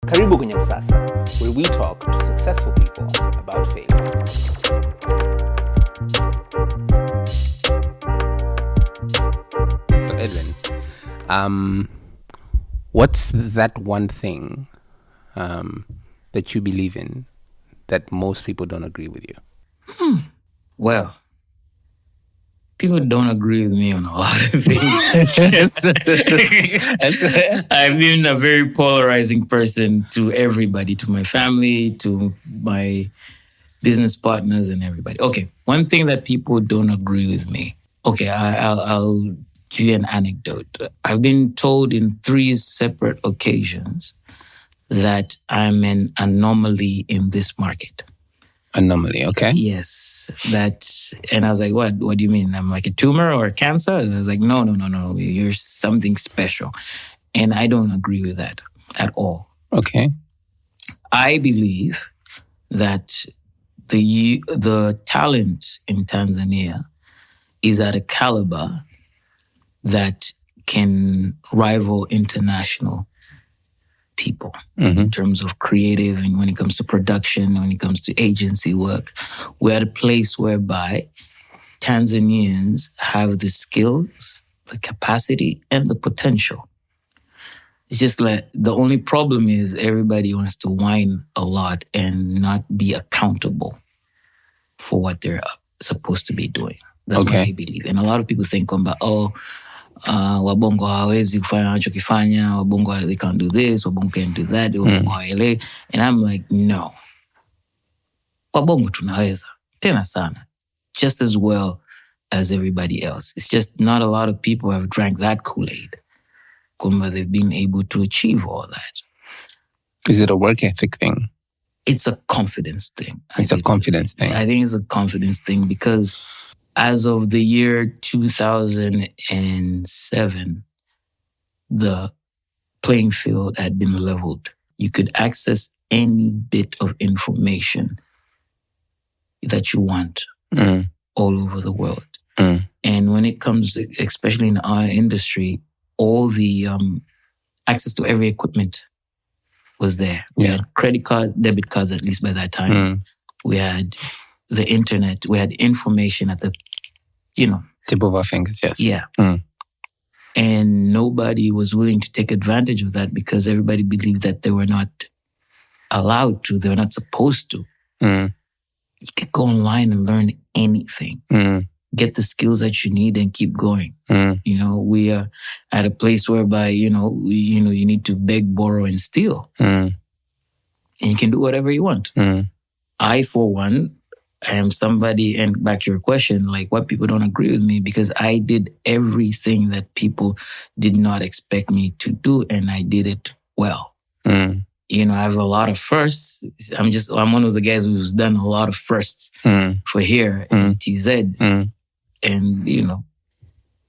Karibu kwenye Msasa, where we talk to successful people about failure. So Edwin, what's that one thing that you believe in that most people don't agree with you? Well, people don't agree with me on a lot of things. I've been a very polarizing person to everybody, to my family, to my business partners and everybody. Okay, one thing that people don't agree with me. Okay, I'll give you an anecdote. I've been told in 3 separate occasions that I'm an anomaly in this market. Anomaly, okay. Yes, and I was like, what do you mean? I'm like a tumor or a cancer? And I was like, no, you're something special. And I don't agree with that at all. Okay. I believe that the talent in Tanzania is at a caliber that can rival international people in terms of creative, and when it comes to production, when it comes to agency work. We're at a place whereby Tanzanians have the skills, the capacity, and the potential. It's just like the only problem is everybody wants to whine a lot and not be accountable for what they're supposed to be doing. That's what I believe. And a lot of people think about, wabongo hawezi kufanya wanachokifanya, wabongo they can't do this, wabongo can't do that, wabongo hawaelewi. And I'm like, no. Wabongo tunaweza, tena sana, just as well as everybody else. It's just not a lot of people have drank that Kool-Aid. Kumba they've been able to achieve all that. Is it a work ethic thing? It's a confidence thing. It's a confidence thing. I think it's a confidence thing because as of the year 2007, the playing field had been leveled. You could access any bit of information that you want all over the world. And when it comes, especially in our industry, all the access to every equipment was there. We had credit cards, debit cards, at least by that time. We had the internet. We had information at the, tip of our fingers, yes. Yeah. And nobody was willing to take advantage of that because everybody believed that they were not allowed to. They were not supposed to. You could go online and learn anything. Get the skills that you need and keep going. We are at a place whereby, you need to beg, borrow, and steal. And you can do whatever you want. I, for one, I am somebody, and back to your question, like what people don't agree with me because I did everything that people did not expect me to do, and I did it well. I have a lot of firsts. I'm one of the guys who's done a lot of firsts for here in TZ. And,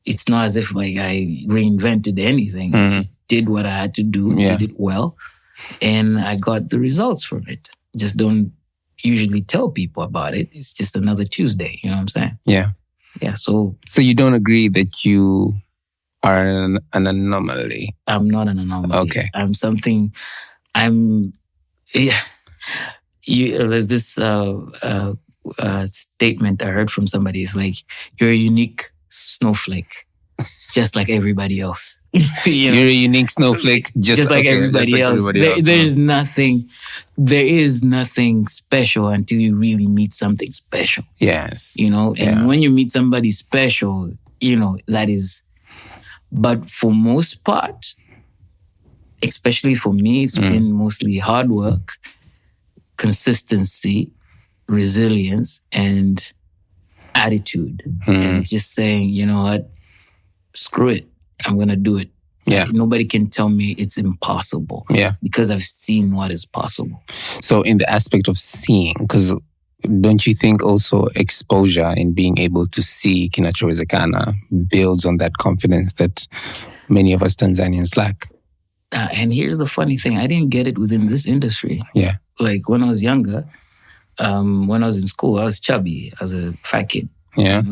it's not as if like I reinvented anything. I just did what I had to do, did it well, and I got the results from it. Just don't usually tell people about it. It's just another Tuesday, you know what I'm saying? Yeah. Yeah, so you don't agree that you are an anomaly? I'm not an anomaly. Okay. There's this statement I heard from somebody. It's like, you're a unique snowflake, just like everybody else. You're a unique snowflake, just like everybody else. There is nothing special until you really meet something special. Yes. And when you meet somebody special, that is. But for most part, especially for me, it's been mostly hard work, consistency, resilience, and attitude. And it's just saying, you know what, screw it. I'm going to do it. Yeah. Nobody can tell me it's impossible. Yeah. Because I've seen what is possible. So in the aspect of seeing, because don't you think also exposure and being able to see kinachowezekana builds on that confidence that many of us Tanzanians lack? And here's the funny thing. I didn't get it within this industry. Yeah. Like when I was younger, when I was in school, I was chubby as a fat kid. Yeah.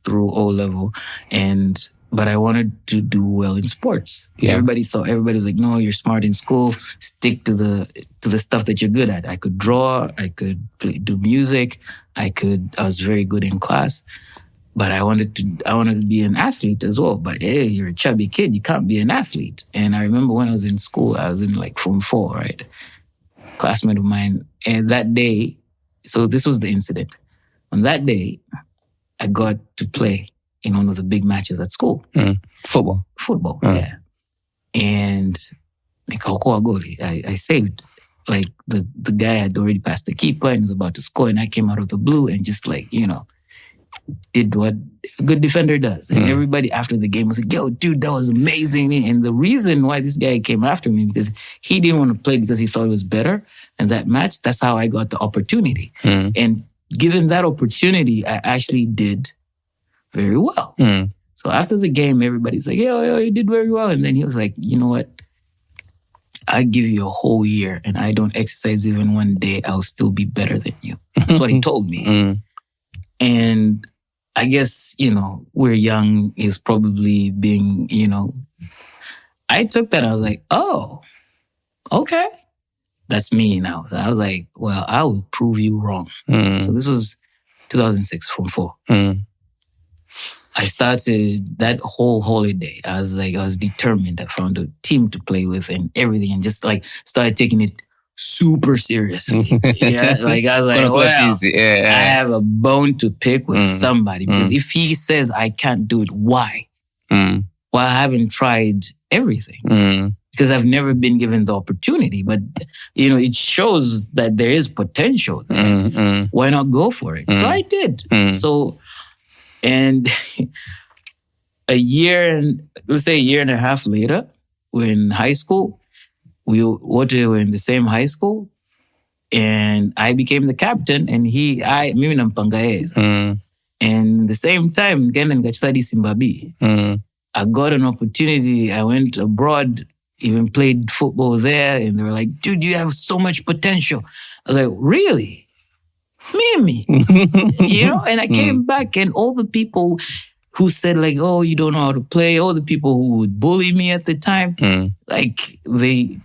Through O level. And but I wanted to do well in sports. Yeah. Everybody was like, no, you're smart in school. Stick to the stuff that you're good at. I could draw. I could do music. I was very good in class. But I wanted to be an athlete as well. But hey, you're a chubby kid. You can't be an athlete. And I remember when I was in school, I was in like Form 4, right? Classmate of mine. And that day, so this was the incident. On that day, I got to play in one of the big matches at school. Football. Yeah. And I saved. Like the guy had already passed the keeper and was about to score, and I came out of the blue and just like, did what a good defender does. And everybody after the game was like, yo, dude, that was amazing. And the reason why this guy came after me, because he didn't want to play because he thought it was better. And that match, that's how I got the opportunity. And given that opportunity, I actually did very well. So after the game, everybody's like, yo, you did very well. And then he was like, you know what? I give you a whole year and I don't exercise even one day, I'll still be better than you. That's what he told me. And I guess, we're young, he's probably being, I took that. I was like, oh, okay. That's me now. So I was like, well, I will prove you wrong. So this was 2006, Form 4. I started that whole holiday. I was determined. I found a team to play with and everything, and just like started taking it super seriously. Yeah, like I was like, well, I have a bone to pick with somebody, because if he says I can't do it, why? Well, I haven't tried everything because I've never been given the opportunity. But it shows that there is potential there. Why not go for it? So I did. And let's say a year and a half later, we're in high school. We were in the same high school, and I became the captain, and mimi nampanga yeye. And the same time, nikaenda nikacheza Zimbabwe. I got an opportunity. I went abroad, even played football there, and they were like, dude, you have so much potential. I was like, really? Mimi? And I came back, and all the people who said like, oh, you don't know how to play, all the people who would bully me at the time, like there's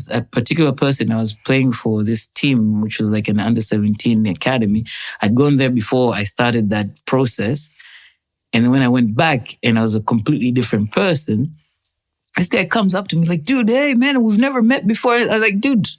a particular person I was playing for this team, which was like an under-17 academy. I'd gone there before I started that process. And when I went back and I was a completely different person, this guy comes up to me like, dude, hey man, we've never met before. I was like, dude,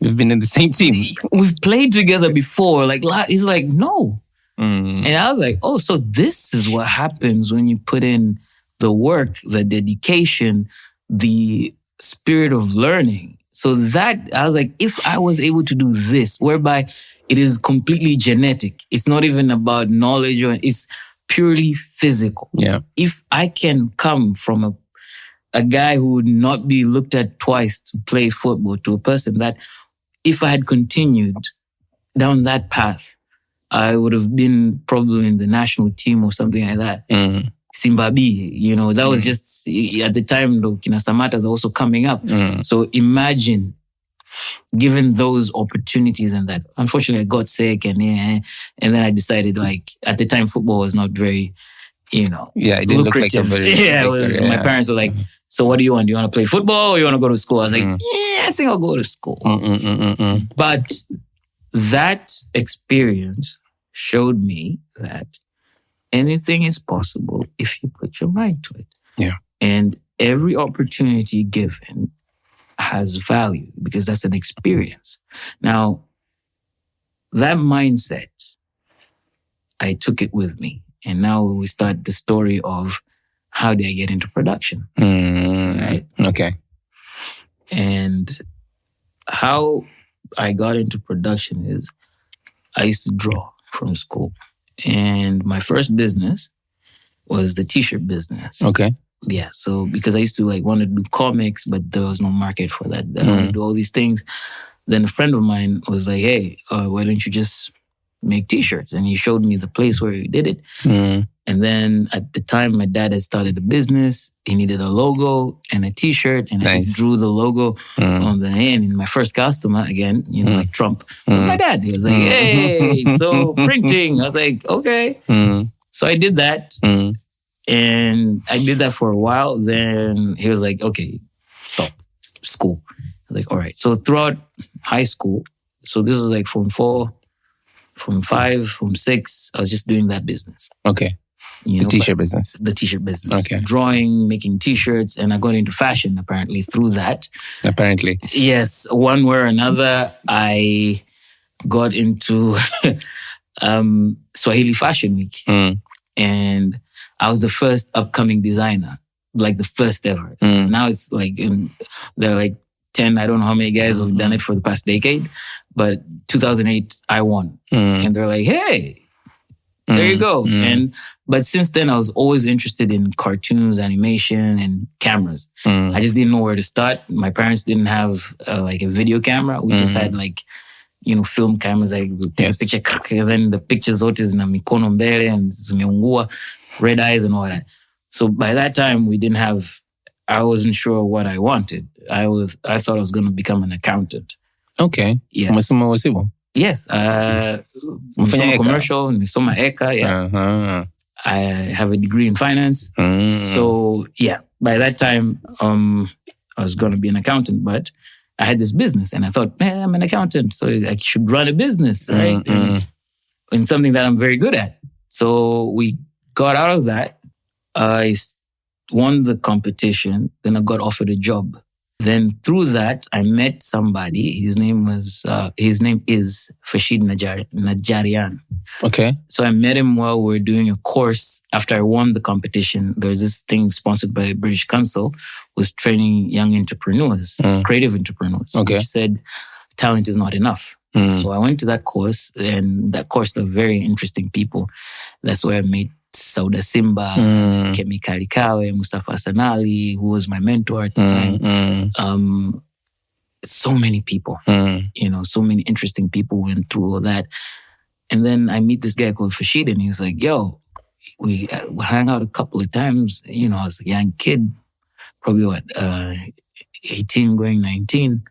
we've been in the same team. We've played together before. Like, he's like, no. And I was like, oh, so this is what happens when you put in the work, the dedication, the spirit of learning. So that, I was like, if I was able to do this, whereby it is completely genetic, it's not even about knowledge, or it's purely physical. Yeah. If I can come from a guy who would not be looked at twice to play football to a person that, if I had continued down that path, I would have been probably in the national team or something like that. Zimbabwe, that was just, at the time, Kina Samata, they're also coming up. So imagine, given those opportunities and that. Unfortunately, I got sick and then I decided, like, at the time, football was not very, it didn't lucrative. Look like a very My parents were like, so what do you want? Do you want to play football or you want to go to school? I was like, I think I'll go to school. But that experience showed me that anything is possible if you put your mind to it. Yeah. And every opportunity given has value because that's an experience. Now, that mindset, I took it with me. And now we start the story of how did I get into production? Right? Okay. And how I got into production is I used to draw from school. And my first business was the t-shirt business. Okay. Yeah. So because I used to want to do comics, but there was no market for that. I wanted to do all these things. Then a friend of mine was like, hey, why don't you just make t-shirts? And he showed me the place where he did it. And then at the time, my dad had started a business. He needed a logo and a t-shirt. And I just drew the logo on the end. And my first customer, again, like Trump, was my dad. He was like, hey, so printing. I was like, okay. So I did that. And I did that for a while. Then he was like, okay, stop school. I was like, all right. So throughout high school, so this was like from 4, from 5, from 6, I was just doing that business. Okay. The t-shirt business. The t-shirt business. Okay. Drawing, making t-shirts, and I got into fashion apparently through that. Apparently. Yes. One way or another, I got into Swahili Fashion Week. And I was the first upcoming designer, like the first ever. Now it's like, there are like 10, I don't know how many guys who've done it for the past decade. But 2008, I won. And they're like, hey, there you go. But since then, I was always interested in cartoons, animation, and cameras. I just didn't know where to start. My parents didn't have like a video camera. We just had like, film cameras. Like take a picture, and then the pictures zote na mikono mbele and zimeungua, red eyes and all that. So by that time, I wasn't sure what I wanted. I thought I was going to become an accountant. Okay. Yes. Umesoma wasibu? Yes. Nimesoma commercial, nimesoma eka, yeah. I have a degree in finance. So, yeah, by that time, I was going to be an accountant, but I had this business and I thought, man, I'm an accountant, so I should run a business, right? And something that I'm very good at. So we got out of that. I won the competition. Then I got offered a job. Then through that, I met somebody. His name is Fashid Najarian. Okay. So I met him while we were doing a course. After I won the competition, there was this thing sponsored by the British Council, was training young entrepreneurs, creative entrepreneurs. Okay. Which said, talent is not enough. So I went to that course, and that course of very interesting people. That's where I met Sauda Simba, Kemi Kalikawe, Mustafa Sanali, who was my mentor at the time. So many people, so many interesting people went through all that. And then I meet this guy called Fashid, and he's like, yo, we hang out a couple of times. I was a young kid, probably 18 going 19.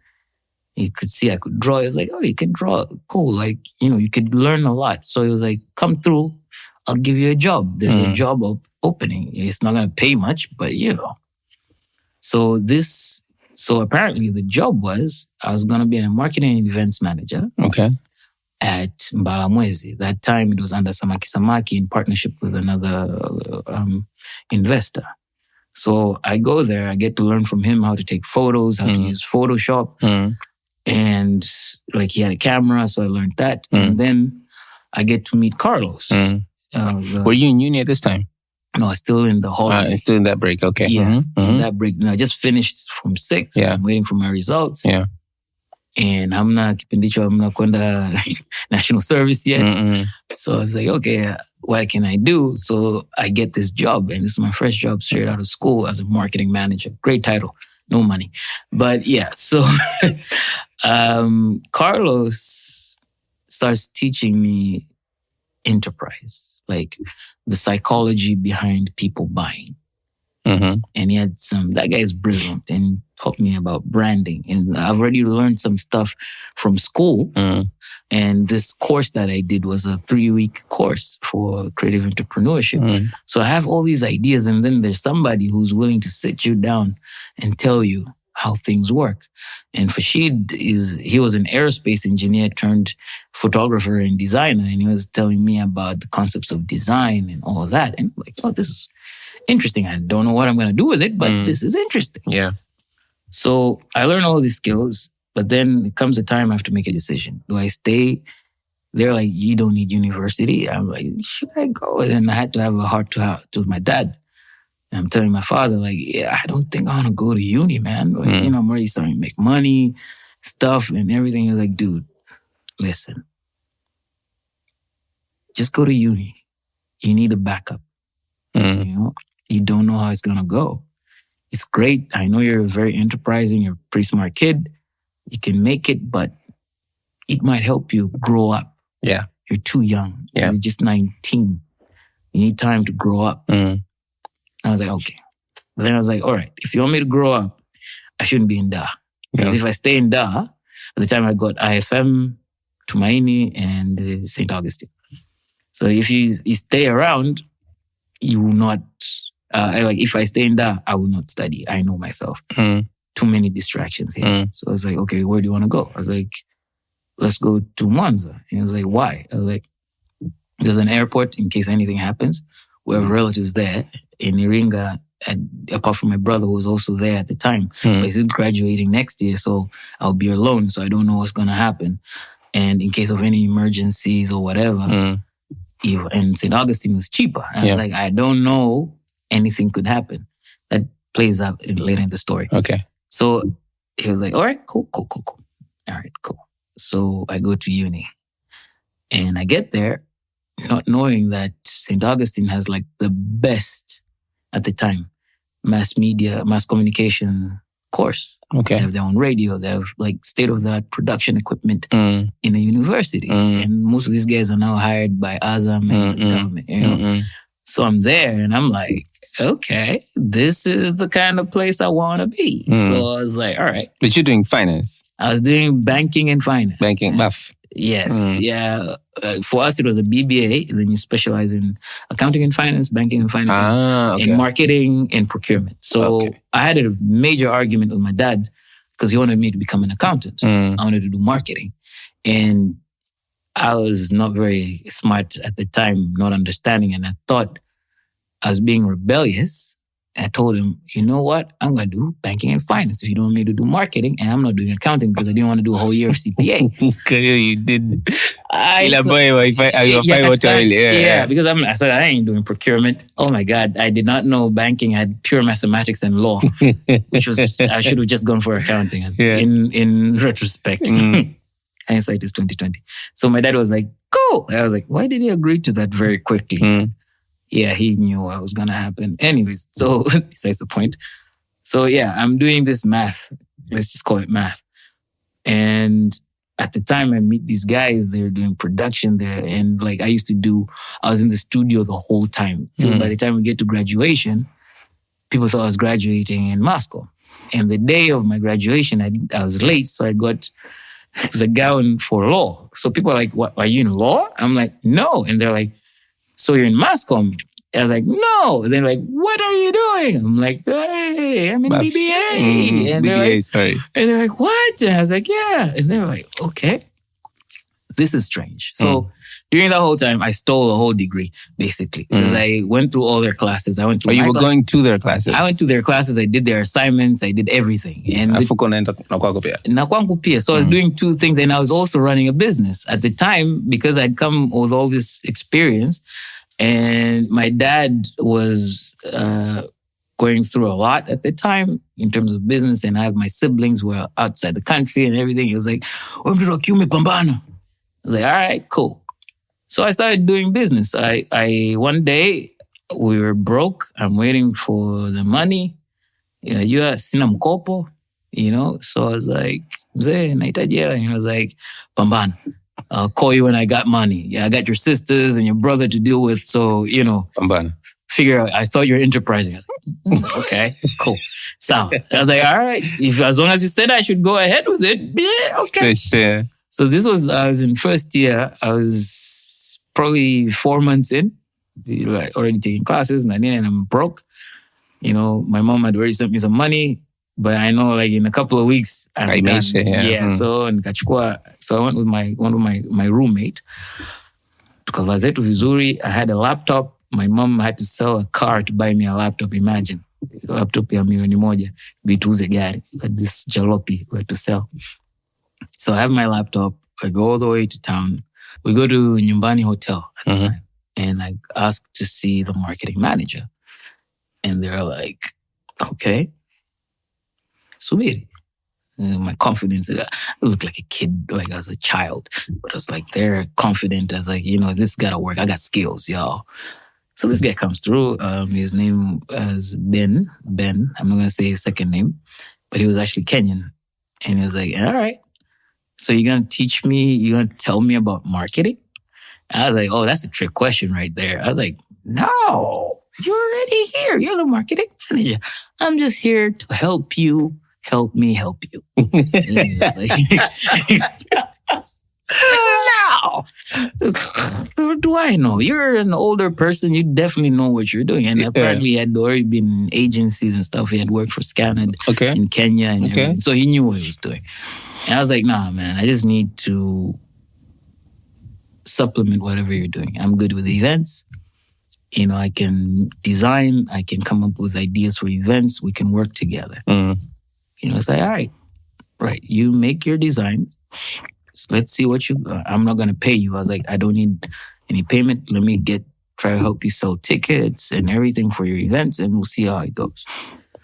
He could see I could draw. He was like, oh, you can draw. Cool. Like, you could learn a lot. So he was like, come through. I'll give you a job. There's a job opening. It's not going to pay much, but So apparently the job was, I was going to be a marketing and events manager. Okay. At Mbalamwezi. That time it was under Samaki Samaki in partnership with another investor. So I go there, I get to learn from him how to take photos, how to use Photoshop. And like he had a camera, so I learned that. And then I get to meet Carlos. Were you in uni at this time? No, I was still in the holiday. Still in that break, okay. Yeah, in that break. I just finished from 6. Yeah. I'm waiting for my results. Yeah. And kipindicho hamna kwenda national service yet. So I was like, okay, what can I do? So I get this job, and this is my first job straight out of school as a marketing manager. Great title, no money. But yeah, so Carlos starts teaching me enterprise, like the psychology behind people buying. And he had that guy is brilliant and taught me about branding. And I've already learned some stuff from school. And this course that I did was a 3-week course for creative entrepreneurship. So I have all these ideas, and then there's somebody who's willing to sit you down and tell you how things work. And Fashid he was an aerospace engineer turned photographer and designer. And he was telling me about the concepts of design and all of that. And I'm like, oh, this is interesting. I don't know what I'm going to do with it, but this is interesting. Yeah. So I learned all these skills, but then it comes a time I have to make a decision. Do I stay? They're like, you don't need university. I'm like, should I go? And then I had to have a heart-to-heart with my dad. And I'm telling my father, like, yeah, I don't think I want to go to uni, man. Like, I'm already starting to make money, stuff and everything. He's like, dude, listen, just go to uni. You need a backup. You don't know how it's going to go. It's great. I know you're very enterprising. You're a pretty smart kid. You can make it, but it might help you grow up. Yeah. You're too young. Yeah. You're just 19. You need time to grow up. I was like, okay. But then I was like, all right, if you want me to grow up, I shouldn't be in Dar. Because if I stay in Dar, at the time I got IFM, Tumaini, and St. Augustine. So if you stay around, you will not, like if I stay in that, I will not study. I know myself. Too many distractions here. So I was like, okay, where do you want to go? I was like, let's go to Mwanza. And he was like, why? I was like, there's an airport in case anything happens. We have relatives there in Iringa, and apart from my brother who was also there at the time. But he's graduating next year, so I'll be alone, so I don't know what's going to happen. And in case of any emergencies or whatever, and St. Augustine was cheaper. And I was like, I don't know, anything could happen. That plays out later in the story. Okay. So he was like, all right, cool. All right, cool. So I go to uni. And I get there not knowing that St. Augustine has like the best, at the time, mass communication course. Okay. They have their own radio. They have like state-of-the-art production equipment in a university. And most of these guys are now hired by Azam and the government. You know? So I'm there and I'm like, okay, this is the kind of place I want to be. So I was like, all right. But you're doing finance? I was doing banking and finance. Banking, buff. Yes, yeah. For us, it was a BBA. Then you specialize in accounting and finance, banking and finance, and marketing and procurement. So I had a major argument with my dad because he wanted me to become an accountant. I wanted to do marketing. And I was not very smart at the time, not understanding. And I thought I was being rebellious. I told him, you know what? I'm going to do banking and finance if you don't want me to do marketing. And I'm not doing accounting because I didn't want to do a whole year of CPA. You did. Yeah, because I said, I ain't doing procurement. Oh my God. I did not know banking had pure mathematics and law, which was, I should have just gone for accounting in retrospect. Hindsight is 2020. So my dad was like, cool. I was like, why did he agree to that very quickly? Yeah, he knew what was going to happen. Anyways, so besides the point. So yeah, I'm doing this math. Let's just call it math. And at the time I meet these guys, they're doing production there. And like I was in the studio the whole time. Till by the time we get to graduation, people thought I was graduating in Moscow. And the day of my graduation, I was late. So I got the gown for law. So people are like, what, are you in law? I'm like, no. And they're like, so you're in Moscow? I was like, no. And they're like, what are you doing? I'm like, hey, I'm in BBA. And they're like, what? And I was like, yeah. And they were like, okay, this is strange. So during that whole time, I stole a whole degree, basically. Because I went through all their classes. I went to you were going to their classes? I went to their classes. I did their assignments. I did everything. And na kwangu pia. So I was doing two things. And I was also running a business. At the time, because I'd come with all this experience, and my dad was going through a lot at the time in terms of business. And I have my siblings who were outside the country and everything. He was like, I was like, all right, cool. So I started doing business. I one day, we were broke. I'm waiting for the money. You are sina mkopo, So I was like, mzee, nahitaji hela. And he was like, pambana. I'll call you when I got money. Yeah, I got your sisters and your brother to deal with. So, figure out, I thought you're enterprising. I was like, okay, cool. So I was like, all right, as long as you said I should go ahead with it, yeah, okay. Sure. So I was in first year. I was probably 4 months in, already taking classes, and I'm broke. My mom had already sent me some money. But I know, like in a couple of weeks, I'm done. So I went with my roommate. Tukavaa zetu vizuri. I had a laptop. My mom had to sell a car to buy me a laptop. Imagine, laptop ya milioni moja, bituze gari. But this jalopy we had to sell. So I have my laptop. I go all the way to town. We go to Nyumbani Hotel at the time, and I ask to see the marketing manager, and they're like, "Okay." Subiri. My confidence, I looked like a kid, like I was a child. But I was like, they're confident. I was like, this gotta work. I got skills, y'all. So this guy comes through. His name is Ben. I'm not gonna say his second name, but he was actually Kenyan. And he was like, all right. So you're gonna teach me, you're gonna tell me about marketing? I was like, oh, that's a trick question right there. I was like, no, you're already here. You're the marketing manager. I'm just here to help you. Help me help you. And like, no! do I know? You're an older person. You definitely know what you're doing. And apparently he had already been in agencies and stuff. He had worked for Scanad in Kenya and everything. So he knew what he was doing. And I was like, nah, man, I just need to supplement whatever you're doing. I'm good with events. I can design. I can come up with ideas for events. We can work together. It's like, all right. Right. You make your design. Let's see what I'm not going to pay you. I was like, I don't need any payment. Let me try to help you sell tickets and everything for your events, and we'll see how it goes.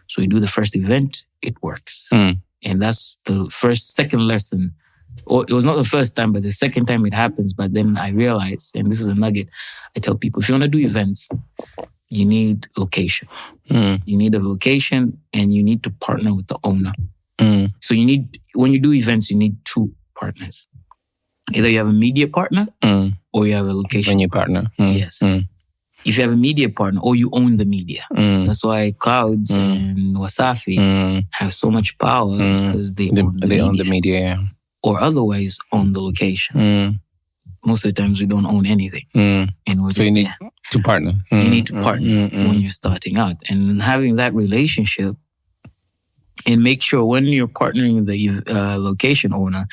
So we do the first event. It works. And that's the second lesson. Or it was not the first time, but the second time it happens. But then I realized, and this is a nugget, I tell people, if you want to do events, you need location. You need a location, and you need to partner with the owner. So when you do events, you need two partners. Either you have a media partner or you have a location partner. Yes. If you have a media partner or you own the media. That's why Clouds and Wasafi have so much power because they own the media. Or otherwise own the location. Most of the times we don't own anything. And we're so you need to partner. You need to partner when you're starting out. And having that relationship, and make sure when you're partnering with the location owner,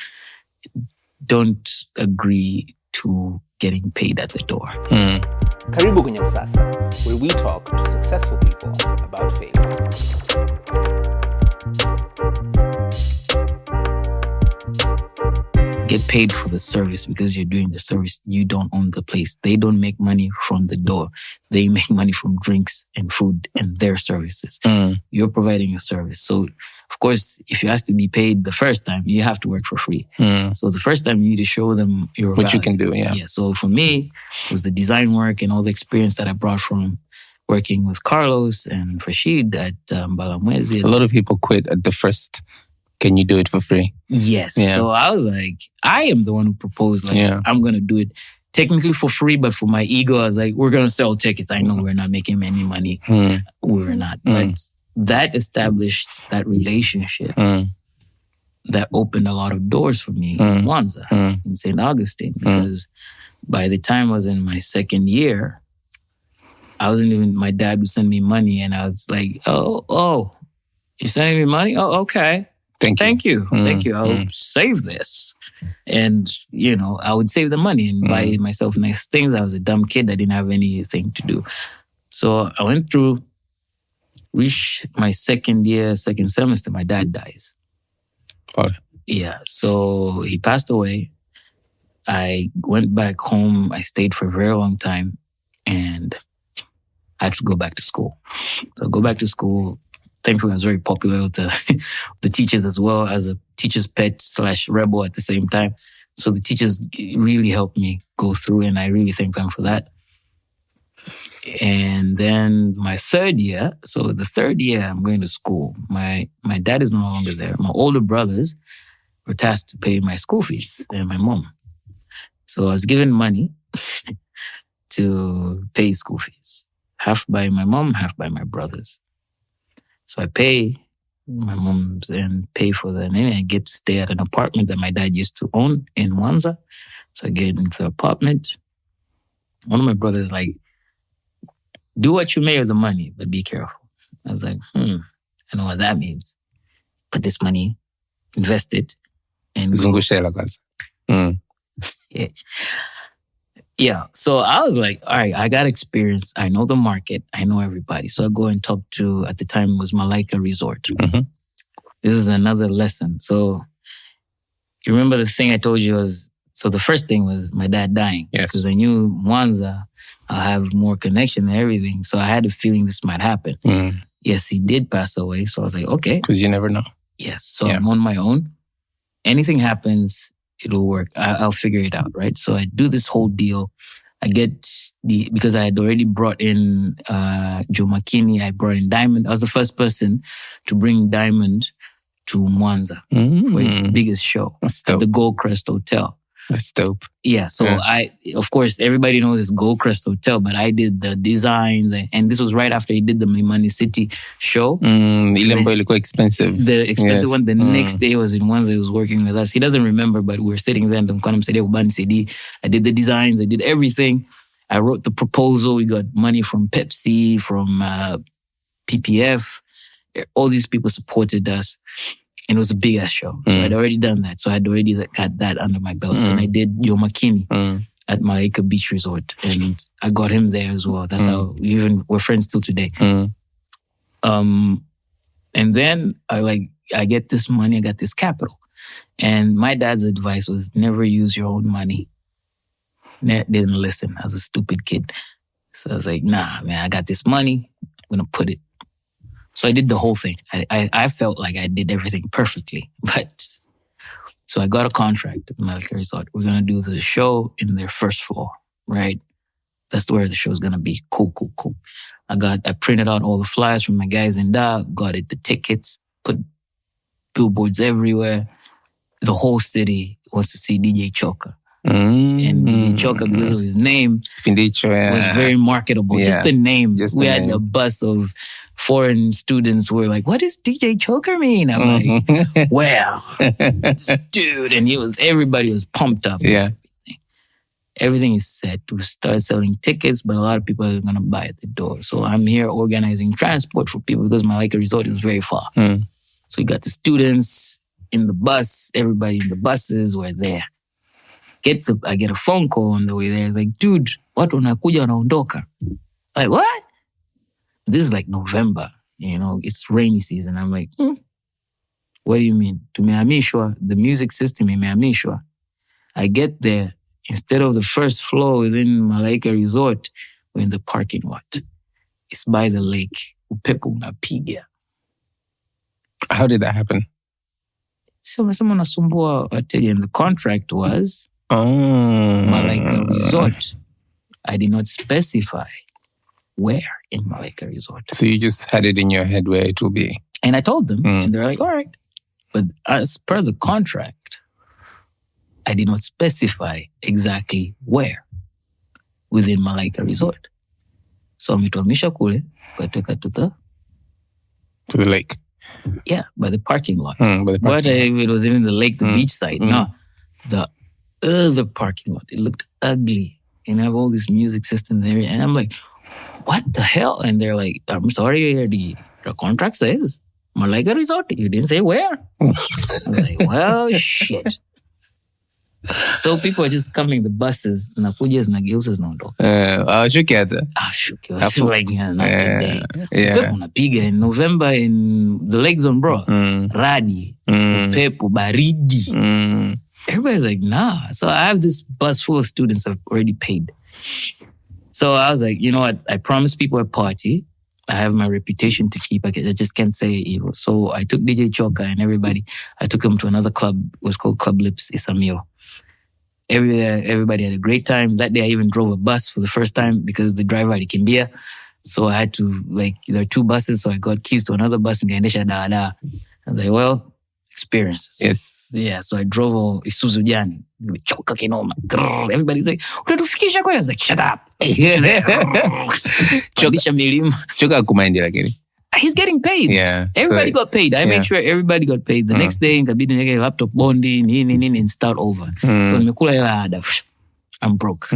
don't agree to getting paid at the door. Karibu kwenye Msasa, where we talk to successful people about faith. Get paid for the service because you're doing the service. You don't own the place. They don't make money from the door. They make money from drinks and food and their services. You're providing a service. So, of course, if you ask to be paid the first time, you have to work for free. So the first time you need to show them your what value. You can do, yeah. So for me, it was the design work and all the experience that I brought from working with Carlos and Rashid at Balamwezi. A lot of people quit at the first. Can you do it for free? Yes. Yeah. So I was like, I am the one who proposed, I'm going to do it technically for free, but for my ego, I was like, we're going to sell tickets. I know we're not making any money. We're not. But that established that relationship that opened a lot of doors for me in Kwanza, in St. Augustine, because by the time I was in my second year, my dad would send me money and I was like, oh, you're sending me money? Oh, okay. Thank you. I'll save this. And, I would save the money and buy myself nice things. I was a dumb kid. I didn't have anything to do. So I went through, reached my second semester, my dad dies. Oh. Yeah. So he passed away. I went back home. I stayed for a very long time and I had to go back to school. So I go back to school. Thankfully, I was very popular with the teachers as well, as a teacher's pet / rebel at the same time. So the teachers really helped me go through, and I really thank them for that. And then my third year, I'm going to school. My dad is no longer there. My older brothers were tasked to pay my school fees and my mom. So I was given money to pay school fees. Half by my mom, half by my brothers. So I pay my mom's and pay for the name. I get to stay at an apartment that my dad used to own in Mwanza. So I get into the apartment. One of my brothers is like, do what you may with the money, but be careful. I was like, I know what that means. Put this money, invest it, and go. Yeah. Yeah. So I was like, all right, I got experience. I know the market. I know everybody. So I go and talk to, at the time, it was Malaika Resort. This is another lesson. So you remember the thing I told you was, so the first thing was my dad dying. Because I knew Mwanza, I'll have more connection and everything. So I had a feeling this might happen. Yes, he did pass away. So I was like, okay. Because you never know. Yes. So I'm on my own. Anything happens, it'll work. I'll figure it out, right? So I do this whole deal. I get because I had already brought in Joe McKinney, I brought in Diamond. I was the first person to bring Diamond to Mwanza for his biggest show at the Gold Crest Hotel. That's dope. Yeah, so of course, everybody knows it's Gold Crest Hotel, but I did the designs, and this was right after he did the Mlimani City show. Ilikuwa expensive. The expensive one. The next day was in Mwanza. He was working with us. He doesn't remember, but we were sitting there. I did the designs. I did everything. I wrote the proposal. We got money from Pepsi, from PPF. All these people supported us. And it was a big ass show. So I'd already done that. So I'd already got that under my belt. And I did Yo Makini at Malaika Beach Resort. And I got him there as well. That's how we're friends still today. And then I get this money, I got this capital. And my dad's advice was never use your own money. Didn't listen. I was a stupid kid. So I was like, nah, man, I got this money. I'm going to put it. So I did the whole thing. I felt like I did everything perfectly. So I got a contract at the Malaika Resort. We're going to do the show in their first floor, right? That's where the show's going to be. Cool. I printed out all the flyers from my guys in Da, got it, the tickets, put billboards everywhere. The whole city wants to see DJ Choka. And DJ Choka, because of his name, was very marketable. Yeah. Just the name. We had a bus of foreign students who were like, what does DJ Choka mean? I'm like, well, this dude. And everybody was pumped up. Yeah. Everything is set. We started selling tickets, but a lot of people are going to buy at the door. So I'm here organizing transport for people because Malaika Resort is very far. So we got the students in the bus. Everybody in the buses were there. I get a phone call on the way there. It's like, dude, watu wanakuja wanaondoka. Like, what? This is like November. It's rainy season. I'm like, what do you mean? Tumehamishwa. The music system imehamishwa. I get there. Instead of the first floor within Malaika Resort, we're in the parking lot. It's by the lake. Upepo unapiga. How did that happen? Someone nasumbua wateja, and the contract was Malaika Resort. I did not specify where in Malaika Resort. So you just had it in your head where it will be. And I told them, and they're like, all right. But as per the contract, I did not specify exactly where within Malaika Resort. So ametuhamisha kule, tukatoka to the lake. Yeah, by the parking lot. But it was even the lake, the beach side. No, the other parking lot. It looked ugly. And I have all this music system there. And I'm like, what the hell? And they're like, I'm sorry, the contract says Malaika Resort. You didn't say where. I was like, well, shit. So people are just coming, the buses, zinakuja, zinageuza, zinaondoka. Hawashuki hata. Hawashuki. It's like, not today. Upepo unapiga in November in the lake zone, bro. Radi, upepo, baridi. Everybody's like, nah. So I have this bus full of students I've already paid. So I was like, you know what? I promised people a party. I have my reputation to keep. I just can't say evil. So I took DJ Choka and everybody. I took them to another club. It was called Club Lips Isamilo. Everybody had a great time. That day I even drove a bus for the first time because the driver alikimbia. So I had to, there are two buses, so I got keys to another bus and gaendesha daladala. I was like, well, experiences. Yes. Yeah, so I drove Isuzu Jani. Choka kinoma. Everybody's like, utatufikisha kweli? I was like, shut up. Choka kumaindi lakini. He's getting paid. Yeah. Everybody got paid. I made sure everybody got paid. The next day, nikabidi nige laptop bondi, nini, and start over. So nimekula hela ada. I'm broke.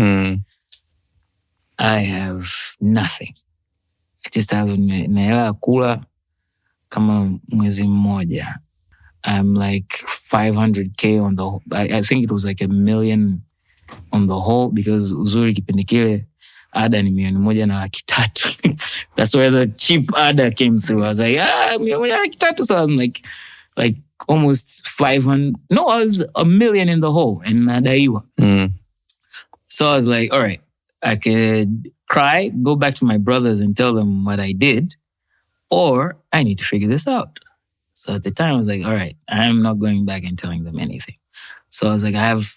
I have nothing. I just have na hela kula kama mwezi mmoja. I'm like 500K on the whole. I think it was like $1 million on the whole because uzuri kipindi kile ada ni $1,300,000. That's where the cheap ada came through. I was like, $1,300,000. So I'm like almost 500. No, I was $1 million in the hole in nadaiwa. So I was like, all right, I could cry, go back to my brothers and tell them what I did, or I need to figure this out. So at the time, I was like, all right, I'm not going back and telling them anything. So I was like, I have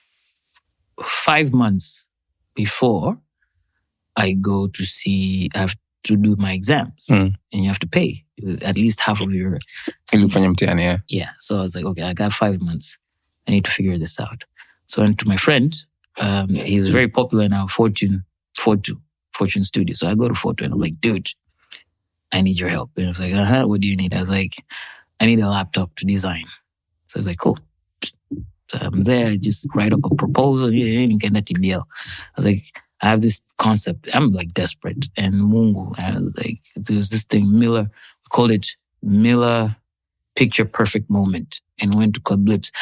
5 months before I go to I have to do my exams. And you have to pay at least half of your... Ilifanya mtihani, yeah. Yeah. So I was like, okay, I got 5 months. I need to figure this out. So I went to my friend. He's very popular now, Fortune Studio. So I go to Fortune and I'm like, dude, I need your help. And I was like, what do you need? I was like, I need a laptop to design. So I was like, cool. So I'm there, I just write up a proposal. I was like, I have this concept. I'm like desperate. And Mungu, I was like, there was this thing, Miller, we called it Miller Picture Perfect Moment. And went to Club Lips.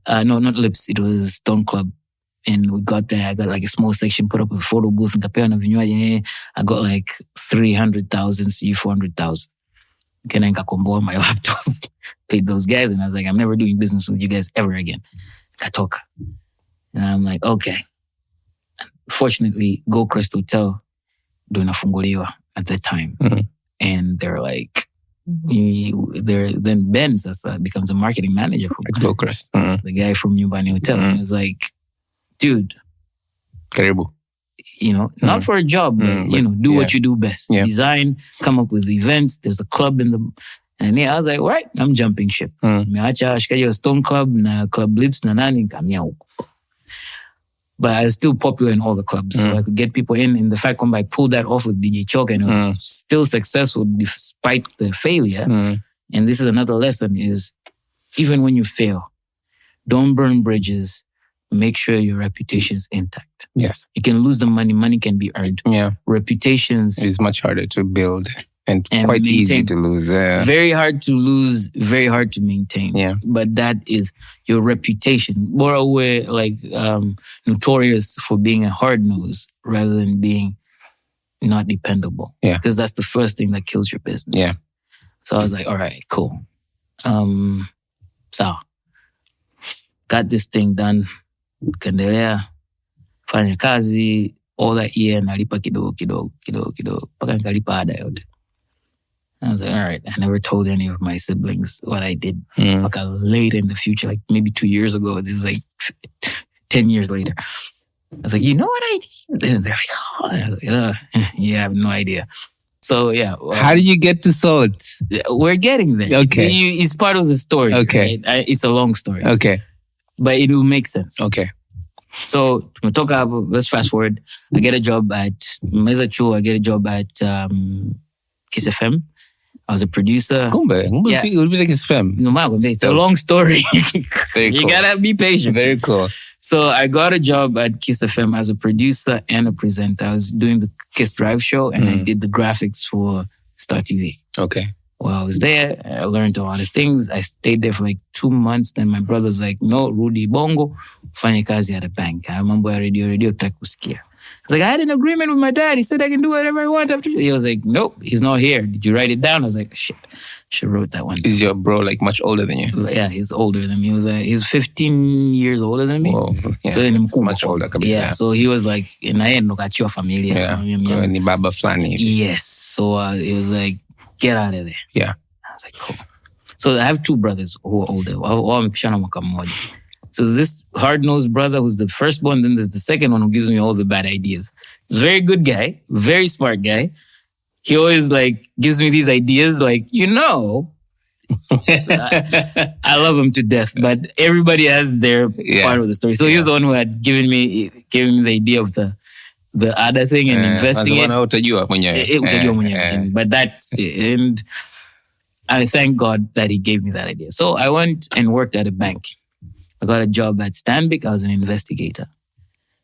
No, not Lips. It was Stone Club. And we got there. I got like a small section, put up a photo booth. And I got like 300,000, see 400,000. Then I got my laptop, paid those guys. And I was like, I'm never doing business with you guys ever again. Katoka. And I'm like, okay. Fortunately, Goldcrest Hotel doing a funguliwa at that time. Mm-hmm. And they're like, then Ben Msasa becomes a marketing manager for Goldcrest. Mm-hmm. the guy from Nyumbani Hotel. And I was like, dude, Karibu. Not for a job, but, do what you do best. Yeah. Design, come up with events. There's a club and I was like, all right, I'm jumping ship. Meacha shikaji wa Stone Club na Club Lips na nani nikamia huko. But I was still popular in all the clubs. So I could get people in. And the fact when I pulled that off with DJ Choke and it was still successful despite the failure. And this is another lesson is even when you fail, don't burn bridges. Make sure your reputation is intact. Yes. You can lose the money. Money can be earned. Yeah. Reputations is much harder to build and quite maintain. Easy to lose. Very hard to lose, very hard to maintain. Yeah. But that is your reputation. More we're like notorious for being a hard nose rather than being not dependable. Yeah. Because that's the first thing that kills your business. Yeah. So I was like, all right, cool. So got this thing done. Kaendelea fanya kazi all that year, nalipa kidogo mpaka nikalipa ada yote. I was like, all right. I never told any of my siblings what I did. Like later in the future, like maybe 2 years ago. This is like 10 years later. I was like, you know what I did? And they're like, oh. I was like, yeah, I have no idea. So yeah. How did you get to Salt? We're getting there. Okay. It's part of the story. Okay. Right? It's a long story. Okay. But it will make sense. Okay. So, let's fast forward. I get a job at Meza Chuo. I get a job at Kiss FM. I was a producer. Yeah. It's a long story. Very cool. You gotta be patient. Very cool. So I got a job at Kiss FM as a producer and a presenter. I was doing the Kiss Drive show and I did the graphics for Star TV. Okay. While I was there, I learned a lot of things. I stayed there for like 2 months. Then my brother's like, no, Rudy Bongo, fanya kazi at a bank. Mambo ya radio kutaki kusikia. I was like, I had an agreement with my dad. He said I can do whatever I want after. He was like, nope, he's not here. Did you write it down? I was like, shit, should have wrote that one. Is your bro like much older than you? Yeah, he's older than me. He's 15 years older than me. Whoa, yeah, so much older. Kabisa. Yeah, so he was like, na yeye ndo kachiwa familia. Yeah, ni baba flani. Yes, so it was like, get out of there. Yeah. I was like, cool. So I have 2 brothers who are older. Wamepishana mwaka mmoja. So this hard-nosed brother who's the firstborn, then there's the second one who gives me all the bad ideas. Very good guy, very smart guy. He always like gives me these ideas like, I love him to death, but everybody has their part of the story. So he was the one who had given me the idea of the other thing and investing it. Utajua mwenyewe. But and I thank God that he gave me that idea. So I went and worked at a bank. I got a job at Stanbic. I was an investigator.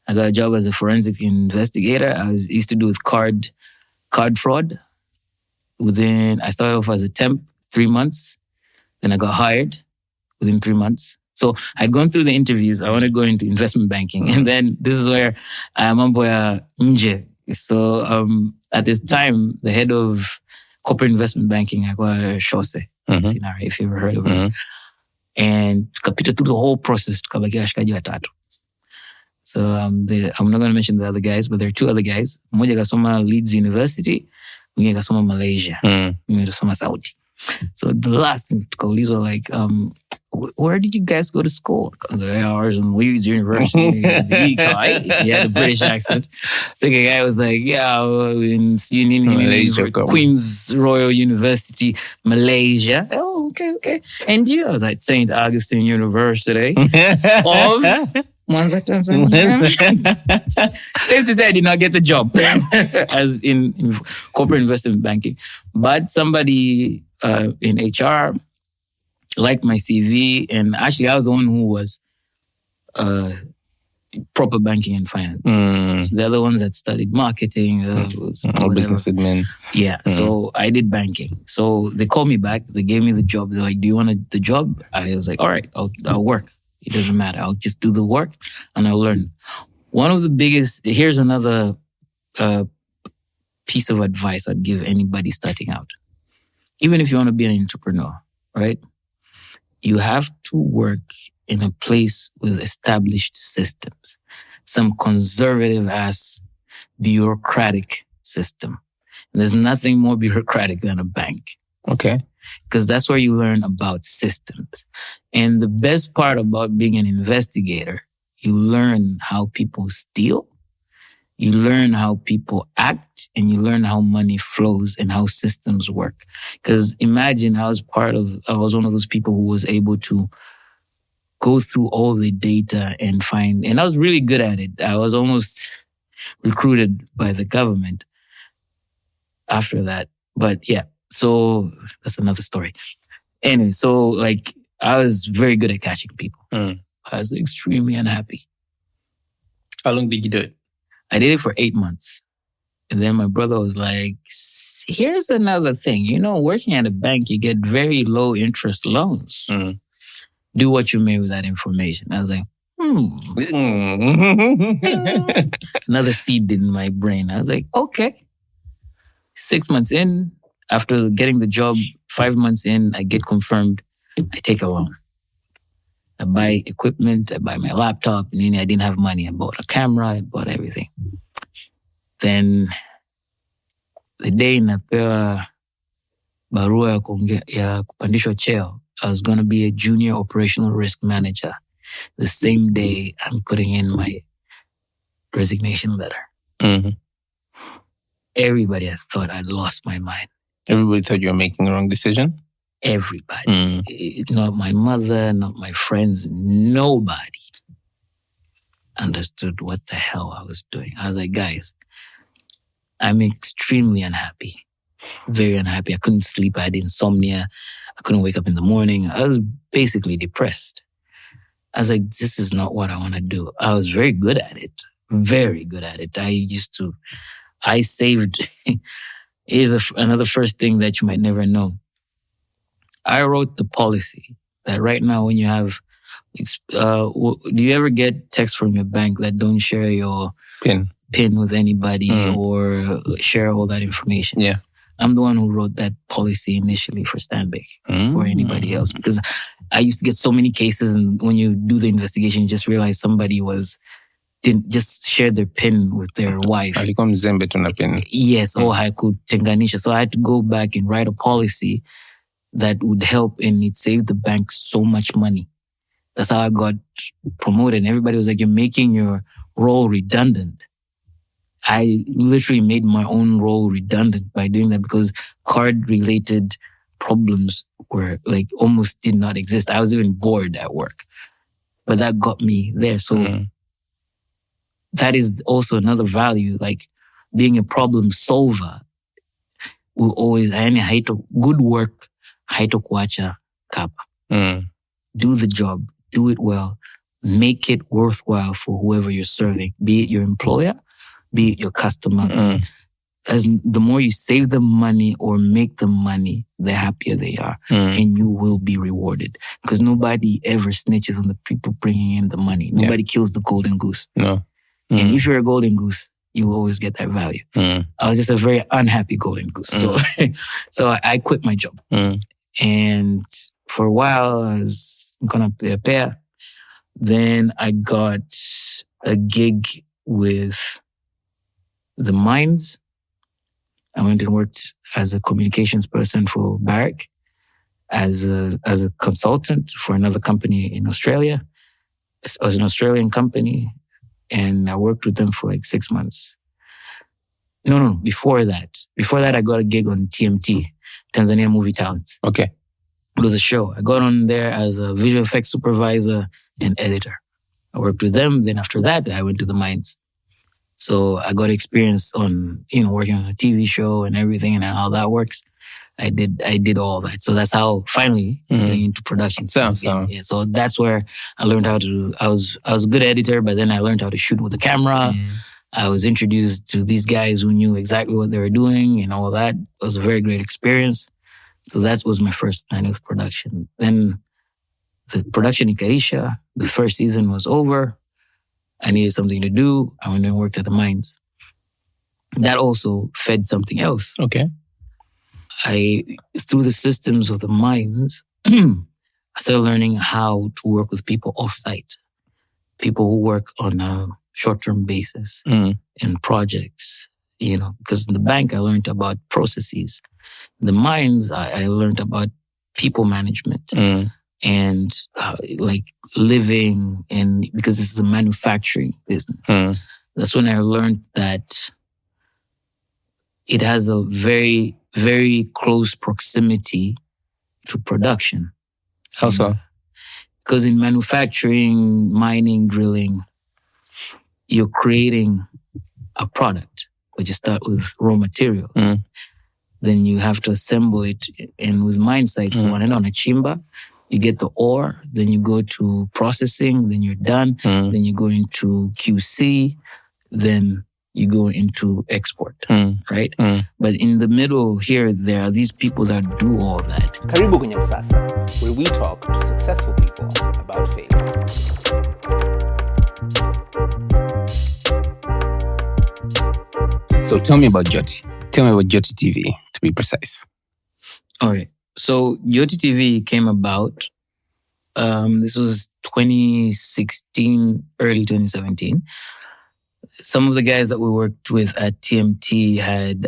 I got a job as a forensic investigator. I used to do with card fraud. I started off as a temp, 3 months. Then I got hired within 3 months. So I'd gone through the interviews. I want to go into investment banking. And then this is where mambo ya nje. So at this time, the head of corporate investment banking, I got Shose, Sinari, if you ever heard of her. And tukapita through the whole process, tukabakia washikaji watatu. So I'm not going to mention the other guys, but there are 2 other guys. Mmoja kasoma Leeds University, mwingine kasoma Malaysia. Mwingine kasoma Saudi. So the last thing tukaulizwa like, where did you guys go to school? I was like, I was in Leeds University. He had a British accent. So the guy was like, yeah, in Malaysia, Queen's Royal University, Malaysia. Oh, okay. And you? I was like, St. Augustine University of Mwanza, Tanzania. Safe to say, I did not get the job as in corporate investment banking. But somebody in HR liked my CV, and actually I was the one who was proper banking and finance. They're the ones that studied marketing. Or business admin. Yeah, so I did banking. So they called me back. They gave me the job. They're like, do you want the job? I was like, all right, I'll work. It doesn't matter. I'll just do the work and I'll learn. One of the biggest, here's another piece of advice I'd give anybody starting out. Even if you want to be an entrepreneur, right? You have to work in a place with established systems, some conservative-ass bureaucratic system. And there's nothing more bureaucratic than a bank. Okay. Because that's where you learn about systems. And the best part about being an investigator, you learn how people steal, you learn how people act, and you learn how money flows and how systems work. Because imagine I was one of those people who was able to go through all the data and find, and I was really good at it. I was almost recruited by the government after that. But yeah, so that's another story. Anyway, so like I was very good at catching people. I was extremely unhappy. How long did you do it? I did it for 8 months. And then my brother was like, here's another thing. You know, working at a bank, you get very low interest loans. Do what you may with that information. I was like, Another seed in my brain. I was like, okay. 6 months in, after getting the job, 5 months in, I get confirmed. I take a loan. I buy equipment. I buy my laptop. And then I didn't have money. I bought a camera. I bought everything. Then the day napewa barua ya kupandishwa cheo, I was going to be a junior operational risk manager. The same day I'm putting in my resignation letter. Everybody has thought I'd lost my mind. Everybody thought you were making the wrong decision? Everybody. Not my mother, not my friends. Nobody understood what the hell I was doing. I was like, guys, I'm extremely unhappy. Very unhappy. I couldn't sleep. I had insomnia. I couldn't wake up in the morning. I was basically depressed. I was like, this is not what I want to do. I was very good at it. Very good at it. I saved. Here's another first thing that you might never know. I wrote the policy that right now when you have, do you ever get texts from your bank that don't share your PIN with anybody or share all that information? Yeah. I'm the one who wrote that policy initially for Stanbic, for anybody else. Because I used to get so many cases, and when you do the investigation, you just realize somebody didn't just share their PIN with their wife. Alikuwa mzembe tu na PIN. Yes, or haikutenganisha. So I had to go back and write a policy that would help, and it saved the bank so much money. That's how I got promoted. And everybody was like, you're making your role redundant. I literally made my own role redundant by doing that because card-related problems were like almost did not exist. I was even bored at work. But that got me there. So that is also another value, like being a problem solver will always, good work, haito kuacha kapa. Do the job, do it well, make it worthwhile for whoever you're serving, be it your employer, be it your customer. As the more you save them money or make them money, the happier they are. And you will be rewarded. Because nobody ever snitches on the people bringing in the money. Nobody kills the golden goose. No. And if you're a golden goose, you will always get that value. I was just a very unhappy golden goose. So I quit my job. And for a while, I was gonna play a pair. Then I got a gig with the mines. I went and worked as a communications person for Barrick, as a consultant for another company in Australia. It was an Australian company, and I worked with them for like 6 months. No, before that. Before that, I got a gig on TMT, Tanzania Movie Talents. Okay. It was a show. I got on there as a visual effects supervisor and editor. I worked with them. Then after that, I went to the mines. So I got experience on, working on a TV show and everything and how that works. I did all that. So that's how finally getting into production. So. Yeah, so that's where I learned how to, I was a good editor, but then I learned how to shoot with the camera. I was introduced to these guys who knew exactly what they were doing and all that. It was a very great experience. So that was my first time with production. Then the production in Hisia, the first season was over. I needed something to do. I went and worked at the mines. That also fed something else. Okay. Through the systems of the mines, I started learning how to work with people off-site. People who work on a short-term basis in projects, because in the bank, I learned about processes. In the mines, I learned about people management and like living, and because this is a manufacturing business. That's when I learned that it has a very, very close proximity to production. How so? Because in manufacturing, mining, drilling, you're creating a product, but you start with raw materials. Then you have to assemble it. And with mine sites, on a chimba, you get the ore, then you go to processing, then you're done, then you go into QC, then you go into export, right? But in the middle here, there are these people that do all that. Karibu kwenye Msasa, where we talk to successful people about failure. So tell me about Jyoti. Tell me about Jyoti TV, to be precise. All right. So Jyoti TV came about, this was 2016, early 2017. Some of the guys that we worked with at TMT had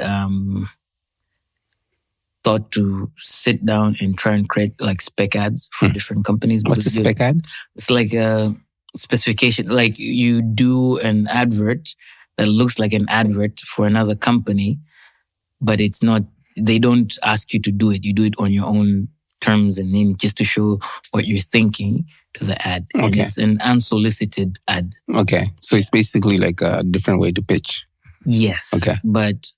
thought to sit down and try and create like spec ads for different companies. What's a spec ad? It's like a specification. Like you do an advert that looks like an advert for another company, but it's not, they don't ask you to do it. You do it on your own terms and then just to show what you're thinking to the ad. Okay. And it's an unsolicited ad. Okay. So it's basically like a different way to pitch. Yes. Okay. But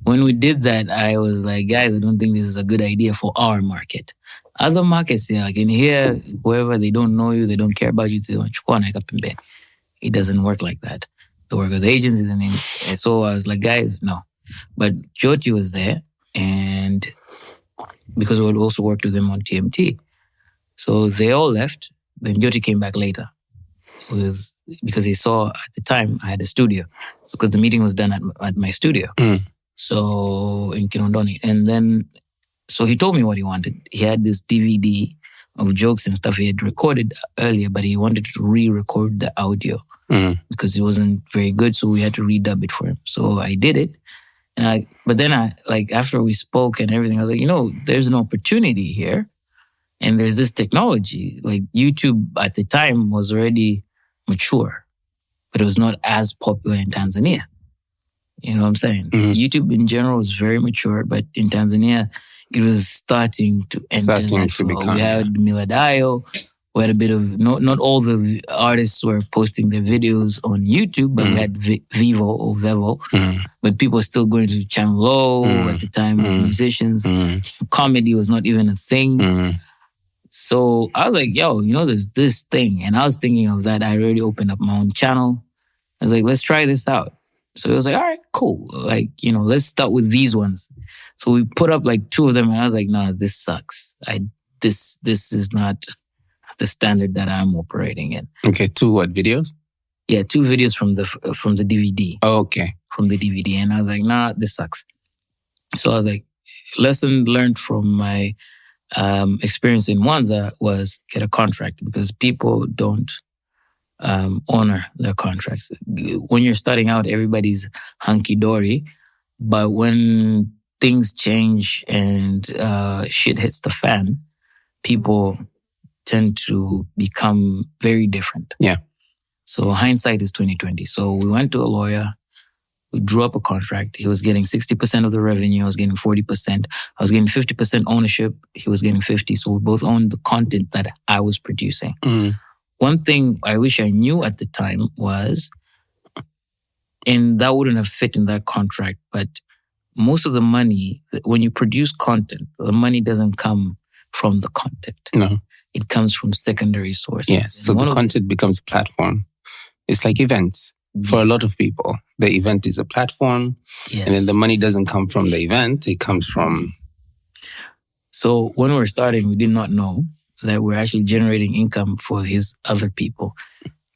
when we did that, I was like, guys, I don't think this is a good idea for our market. Other markets, like in here, whoever, they don't know you, they don't care about you. It doesn't work like that. The work with agencies and so I was like, guys, no. But Jyoti was there, and because we had also worked with them on TMT. So they all left. Then Jyoti came back later because he saw at the time I had a studio, because the meeting was done at my studio. So in Kinondoni. And then, so he told me what he wanted. He had this DVD of jokes and stuff he had recorded earlier, but he wanted to re-record the audio because it wasn't very good. So we had to redub it for him. So I did it. But then after we spoke and everything, I was like, there's an opportunity here. And there's this technology. Like YouTube at the time was already mature, but it was not as popular in Tanzania. You know what I'm saying? YouTube in general was very mature, but in Tanzania, it was starting to enter that flow. We had Miladayo. We had a bit of, not all the artists were posting their videos on YouTube, but we had Vivo or Vevo. But people were still going to Channel Low at the time, musicians. Comedy was not even a thing. So I was like, there's this thing. And I was thinking of that. I already opened up my own channel. I was like, let's try this out. So it was like, all right, cool. Let's start with these ones. So we put up like 2 of them, and I was like, no, this sucks. This is not the standard that I'm operating in. Okay, 2 what, videos? Yeah, 2 videos from the DVD. Oh, okay. From the DVD. And I was like, nah, this sucks. So I was like, lesson learned from my experience in Kwanza was get a contract, because people don't honor their contracts. When you're starting out, everybody's hunky-dory. But when things change and shit hits the fan, people tend to become very different. Yeah. So hindsight is 2020. So we went to a lawyer. We drew up a contract. He was getting 60% of the revenue. I was getting 40%. I was getting 50% ownership. He was getting 50%. So we both owned the content that I was producing. One thing I wish I knew at the time was And that wouldn't have fit in that contract. But most of the money, when you produce content, the money doesn't come from the content. No. It comes from secondary sources. Yes. So the content becomes a platform. It's like events. For a lot of people, the event is a platform. Yes. And then the money doesn't come from the event. It comes from... So when we were starting, we did not know that we're actually generating income for his other people.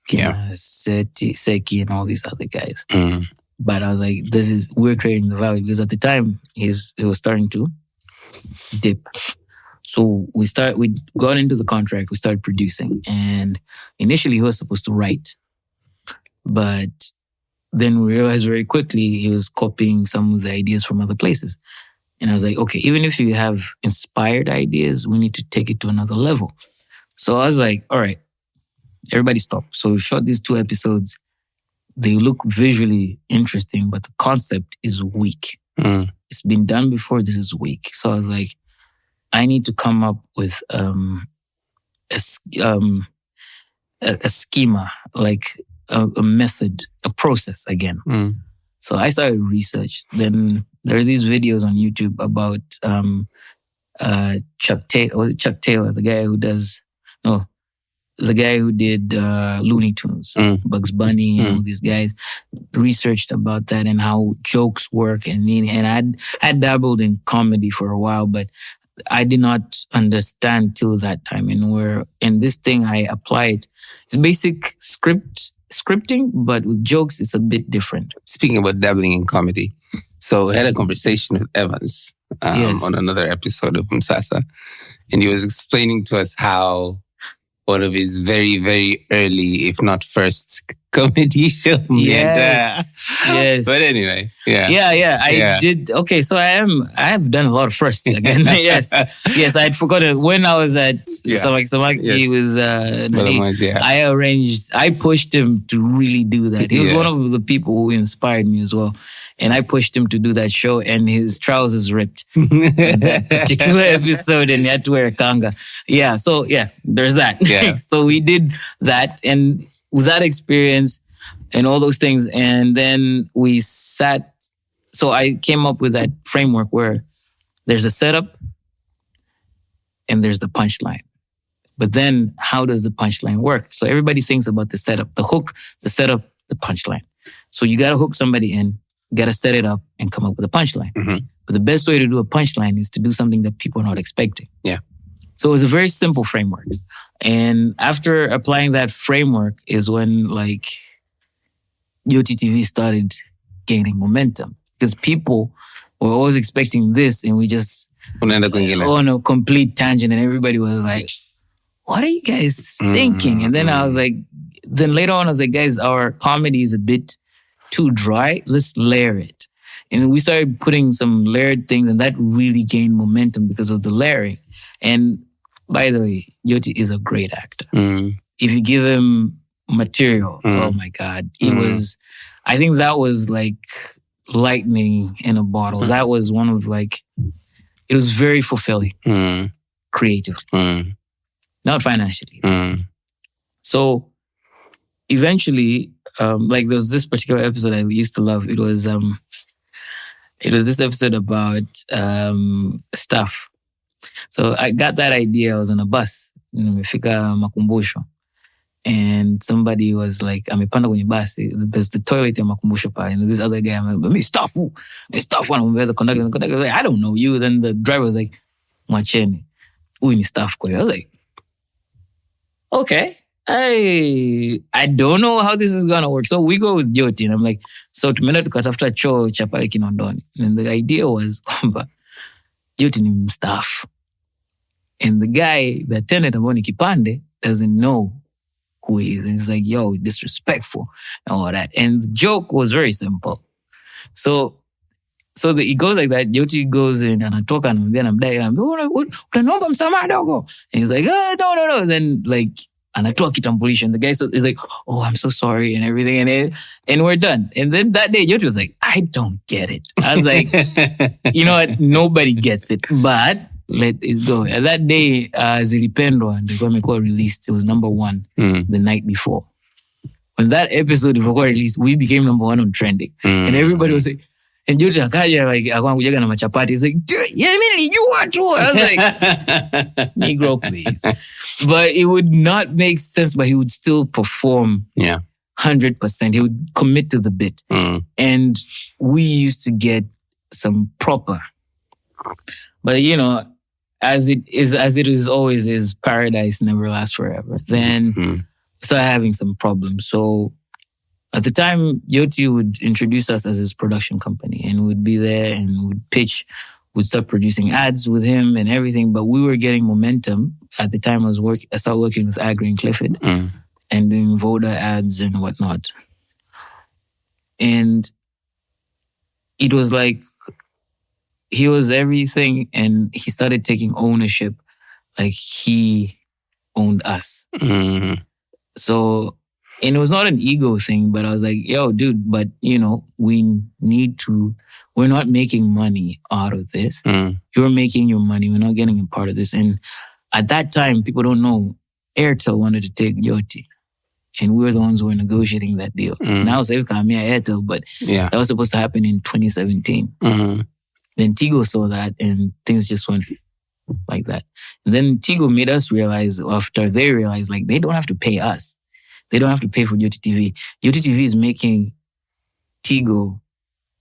Seki and all these other guys. Mm. But I was like, we're creating the value, because at the time it was starting to dip. So we got into the contract, we started producing, and initially he was supposed to write. But then we realized very quickly he was copying some of the ideas from other places. And I was like, okay, even if you have inspired ideas, we need to take it to another level. So I was like, all right, everybody stop. So we shot these 2 episodes. They look visually interesting, but the concept is weak. Mm. It's been done before, this is weak. So I was like, I need to come up with a schema, like a method, a process again. Mm. So I started research. Then there are these videos on YouTube about Chuck Taylor. Was it Chuck Taylor, the guy who did Looney Tunes, Bugs Bunny, and all these guys researched about that and how jokes work. And I'd dabbled in comedy for a while, but I did not understand till that time. And this thing I applied, it's basic scripting, but with jokes, it's a bit different. Speaking about dabbling in comedy, so I had a conversation with Evans on another episode of Msasa, and he was explaining to us how one of his very, very early, if not first, comedy show. Yes. But anyway, I did. Okay, so I have done a lot of firsts again. Yes, I had forgotten when I was at Samaki with Nani. I pushed him to really do that. He was one of the people who inspired me as well. And I pushed him to do that show, and his trousers ripped in that particular episode, and he had to wear a kanga. Yeah, so there's that. Yeah. So we did that, and with that experience and all those things, and then we sat. So I came up with that framework where there's a setup and there's the punchline. But then how does the punchline work? So everybody thinks about the setup, the hook, the setup, the punchline. So you got to hook somebody in. Got to set it up and come up with a punchline. Mm-hmm. But the best way to do a punchline is to do something that people are not expecting. Yeah. So it was a very simple framework. And after applying that framework is when YoTTV started gaining momentum. Because people were always expecting this, and we just on a complete tangent, and everybody was like, what are you guys thinking? And then I was like, later on I was like, guys, our comedy is a bit too dry, let's layer it. And we started putting some layered things, and that really gained momentum because of the layering. And by the way, Yoti is a great actor. If you give him material, oh my God, I think that was like lightning in a bottle. That was one of it was very fulfilling, creatively, not financially. So eventually, there was this particular episode I used to love. It was this episode about stuff. So I got that idea. I was on a bus, nimefika Makumbusho, and somebody was like, amepanda kwenye basi. There's the toilet ya Makumbusho pale, and this other guy, me staff, anamwambia the conductor. The conductor was like, I don't know you. Then the driver was like, mwacheni, huyu ni staff kwa. I was like, okay. I don't know how this is gonna work. So we go with Yoti, and I'm like, so tumeenda tukatafuta choo cha pale Kinondoni. And the idea was kwamba Yoti ni mstaafu. And the guy, the tenant ambao ni Kipande, doesn't know who he is. And he's like, yo, disrespectful and all that. And the joke was very simple. So it goes like that. Yoti goes in, anatoka, anamwambia namdai, utaniomba msamaha dogo. And he's like, no. And then anatoa kitambulisho, and the guy is like, oh, I'm so sorry and everything, and we're done. And then that day, Yoti was like, I don't get it. I was like, you know what? Nobody gets it, but let it go. And that day, Zilipendwa, and the amekuwa released. It was number 1 the night before. when that episode of released, we became number 1 on trending. And everybody was like, and Joti akaja like akakujaga na machapati. He's like, yeah, nilijua tu. I was like, Negro, please. But it would not make sense, but he would still perform 100%. He would commit to the bit. And we used to get some proper. But you know, as it is always is, paradise never lasts forever. Then started having some problems. So at the time, Yoti would introduce us as his production company, and we'd be there and we'd pitch. We'd start producing ads with him and everything. But we were getting momentum. At the time, I started working with Agri and Clifford and doing Voda ads and whatnot. And it was like he was everything, and he started taking ownership, like he owned us. So, and it was not an ego thing, but I was like, yo, dude, but you know, we're not making money out of this. You're making your money. We're not getting a part of this. And at that time, people don't know, Airtel wanted to take Yoti. And we were the ones who were negotiating that deal. Now it's Airtel, but that was supposed to happen in 2017. Then Tigo saw that and things just went like that. And then Tigo made us realize, after they realized, like, they don't have to pay us. They don't have to pay for Yoti TV. Yoti TV is making Tigo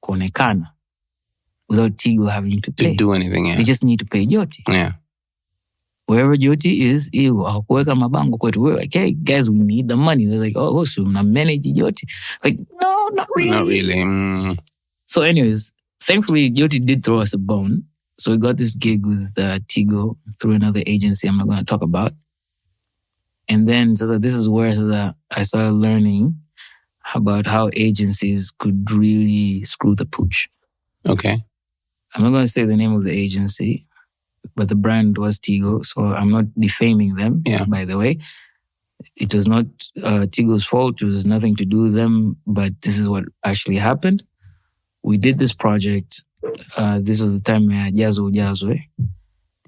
konekana without Tigo having to pay. To do anything, They just need to pay Yoti. Yeah. Wherever Yoti is, hakuweka mabango kwetu. We're like, hey, guys, we need the money. They're like, oh, so I'm managing Yoti. Like, no, not really. Not really. So anyways, thankfully, Yoti did throw us a bone. So we got this gig with Tigo through another agency I'm not going to talk about. And then this is where I started learning about how agencies could really screw the pooch. Okay. I'm not going to say the name of the agency, but the brand was Tigo, so I'm not defaming them, by the way. It was not Tigo's fault. It was nothing to do with them, but this is what actually happened. We did this project. This was the time Jazo,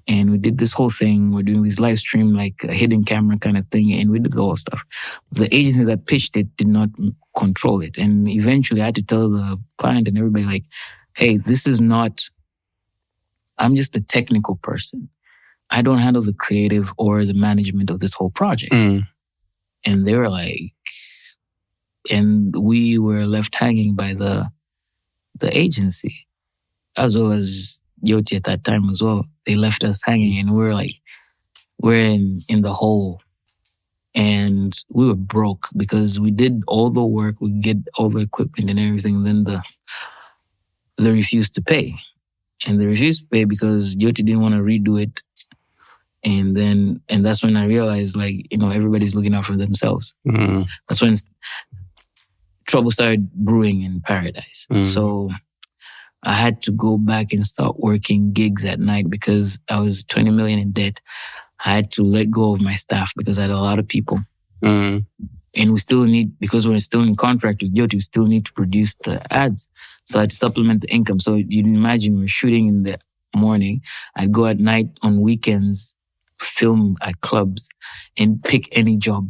and we did this whole thing. We're doing this live stream, like a hidden camera kind of thing, and we did all stuff. The agency that pitched it did not control it. And eventually I had to tell the client and everybody, like, hey, this is not, I'm just a technical person. I don't handle the creative or the management of this whole project. And they were like, and we were left hanging by the agency, as well as Yoti at that time as well. They left us hanging, and we're in the hole. And we were broke because we did all the work, we get all the equipment and everything, and then they refused to pay. And they refused to pay because Yoti didn't want to redo it. And that's when I realized, like, you know, everybody's looking out for themselves. That's when trouble started brewing in Paradise. So I had to go back and start working gigs at night because I was 20 million in debt. I had to let go of my staff because I had a lot of people. And we still need, because we're still in contract with Yoti, we still need to produce the ads. So I had to supplement the income. So you'd imagine we're shooting in the morning. I'd go at night on weekends, film at clubs, and pick any job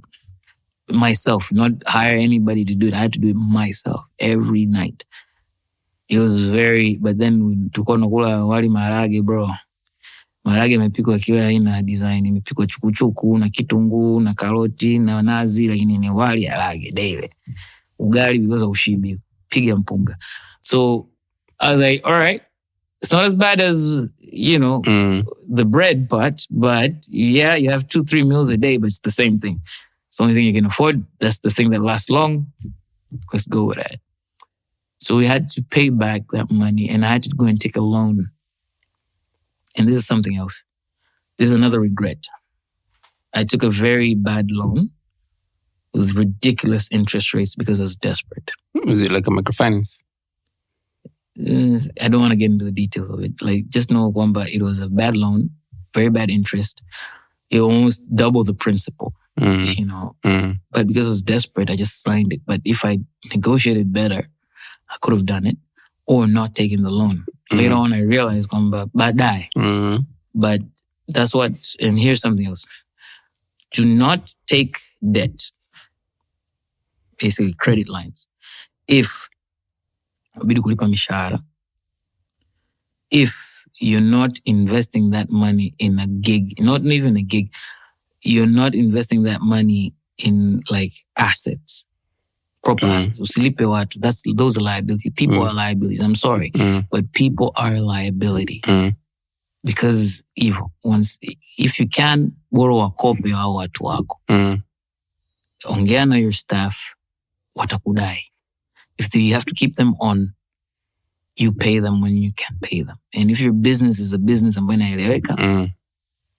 myself, not hire anybody to do it. I had to do it myself every night. It was but then tulikuwa tunakula wali maharage, bro. Maharage imepikwa kila aina design, imepikwa chukuchuku na kitunguu na karoti na nazi, lakini ni wali harage daily. Ugali because of ushibi, piga mpunga. So I was like, all right, it's not as bad as, you know, the bread part, but yeah, you have 2-3 meals a day, but it's the same thing. It's the only thing you can afford. That's the thing that lasts long. Let's go with that. So we had to pay back that money, and I had to go and take a loan. And this is something else. This is another regret. I took a very bad loan with ridiculous interest rates because I was desperate. Was it like a microfinance? I don't want to get into the details of it. Like, just know, Wamba, it was a bad loan, very bad interest. It almost doubled the principal, you know. But because I was desperate, I just signed it. But if I negotiated better, I could have done it or not taken the loan. Later on, I realized, badai. But that's what, and here's something else. Do not take debt basically credit lines. If bidi kulipa mishahara, if you're not investing that money in a gig, not even a gig, you're not investing that money in like assets, proper assets. Usilipe watu, those are liabilities. People are liabilities. I'm sorry, but people are a liability. Because if you can, bora wakope hao watu wako. Ongea na your staff, watakudai. If you have to keep them on, you pay them when you can pay them. And if your business is a business ambayo inaeleweka,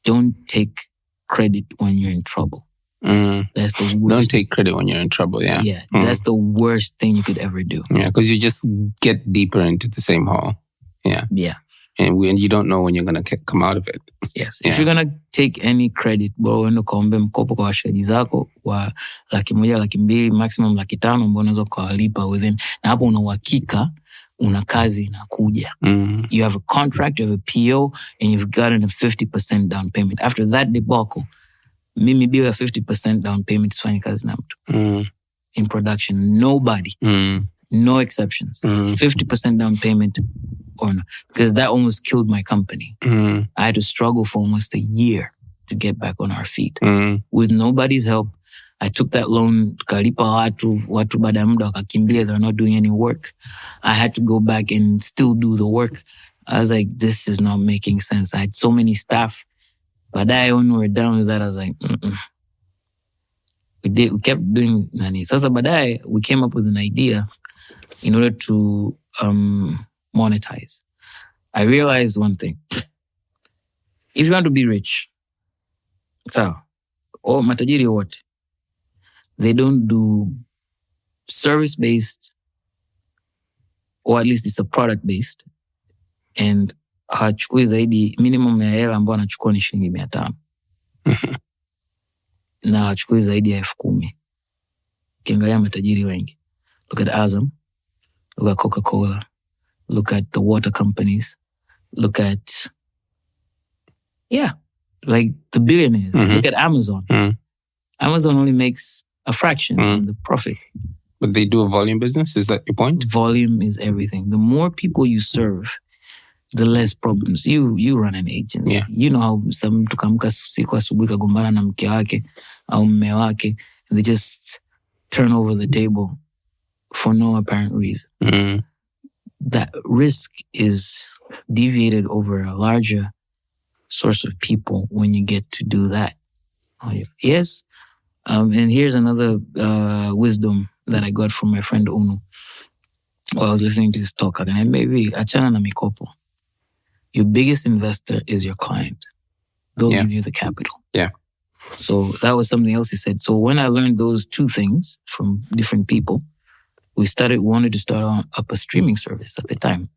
don't take credit when you're in trouble. That's the worst. Don't take credit when you're in trouble, yeah. Yeah, that's the worst thing you could ever do. Yeah, because you just get deeper into the same hole. Yeah. Yeah. And you don't know when you're going to come out of it. Yes. If you're going to take any credit, bro, uende ukaombe mkopo kwa washikaji zako wa 100,000, 200,000, maximum 500,000 ambao unaweza ukawalipa within. Na hapo una uhakika una kazi inakuja. You have a contract, you have a PO, and you've gotten a 50% down payment. After that debacle, mimi bila 50% down payment sifanyi kazi na mtu. In production, nobody. No exceptions. 50% down payment or no. Because that almost killed my company. I had to struggle for almost a year to get back on our feet. With nobody's help, I took that loan, tukalipa watu baada ya muda wakakimbia, they're not doing any work. I had to go back and still do the work. I was like, this is not making sense. I had so many staff. Baadaye when we were done with that, I was like, We kept doing nani. Sasa baadaye, we came up with an idea in order to monetize. I realized one thing. If you want to be rich, matajiri wote, they don't do service-based, or at least it's a product-based, and hachukui zaidi, minimum ya hela ambao anachukua ni shilingi 500. Na hachukui zaidi ya 10,000. Ukiangalia matajiri wengi. Look at Azam. Look at Coca-Cola. Look at the water companies. Look at, like the billionaires. Look at Amazon. Amazon only makes a fraction of the profit. But they do a volume business? Is that your point? Volume is everything. The more people you serve, the less problems. You run an agency. Yeah. You know how some mtu kaamka siku asubuhi kagombana na mke wake au mume wake, and they just turn over the table for no apparent reason. That risk is deviated over a larger source of people when you get to do that. Yes. And here's another wisdom that I got from my friend Unu while I was listening to his talk. And maybe achana na mikopo. Your biggest investor is your client. They'll give you the capital. Yeah. So that was something else he said. So when I learned those two things from different people, we wanted to start up a streaming service at the time.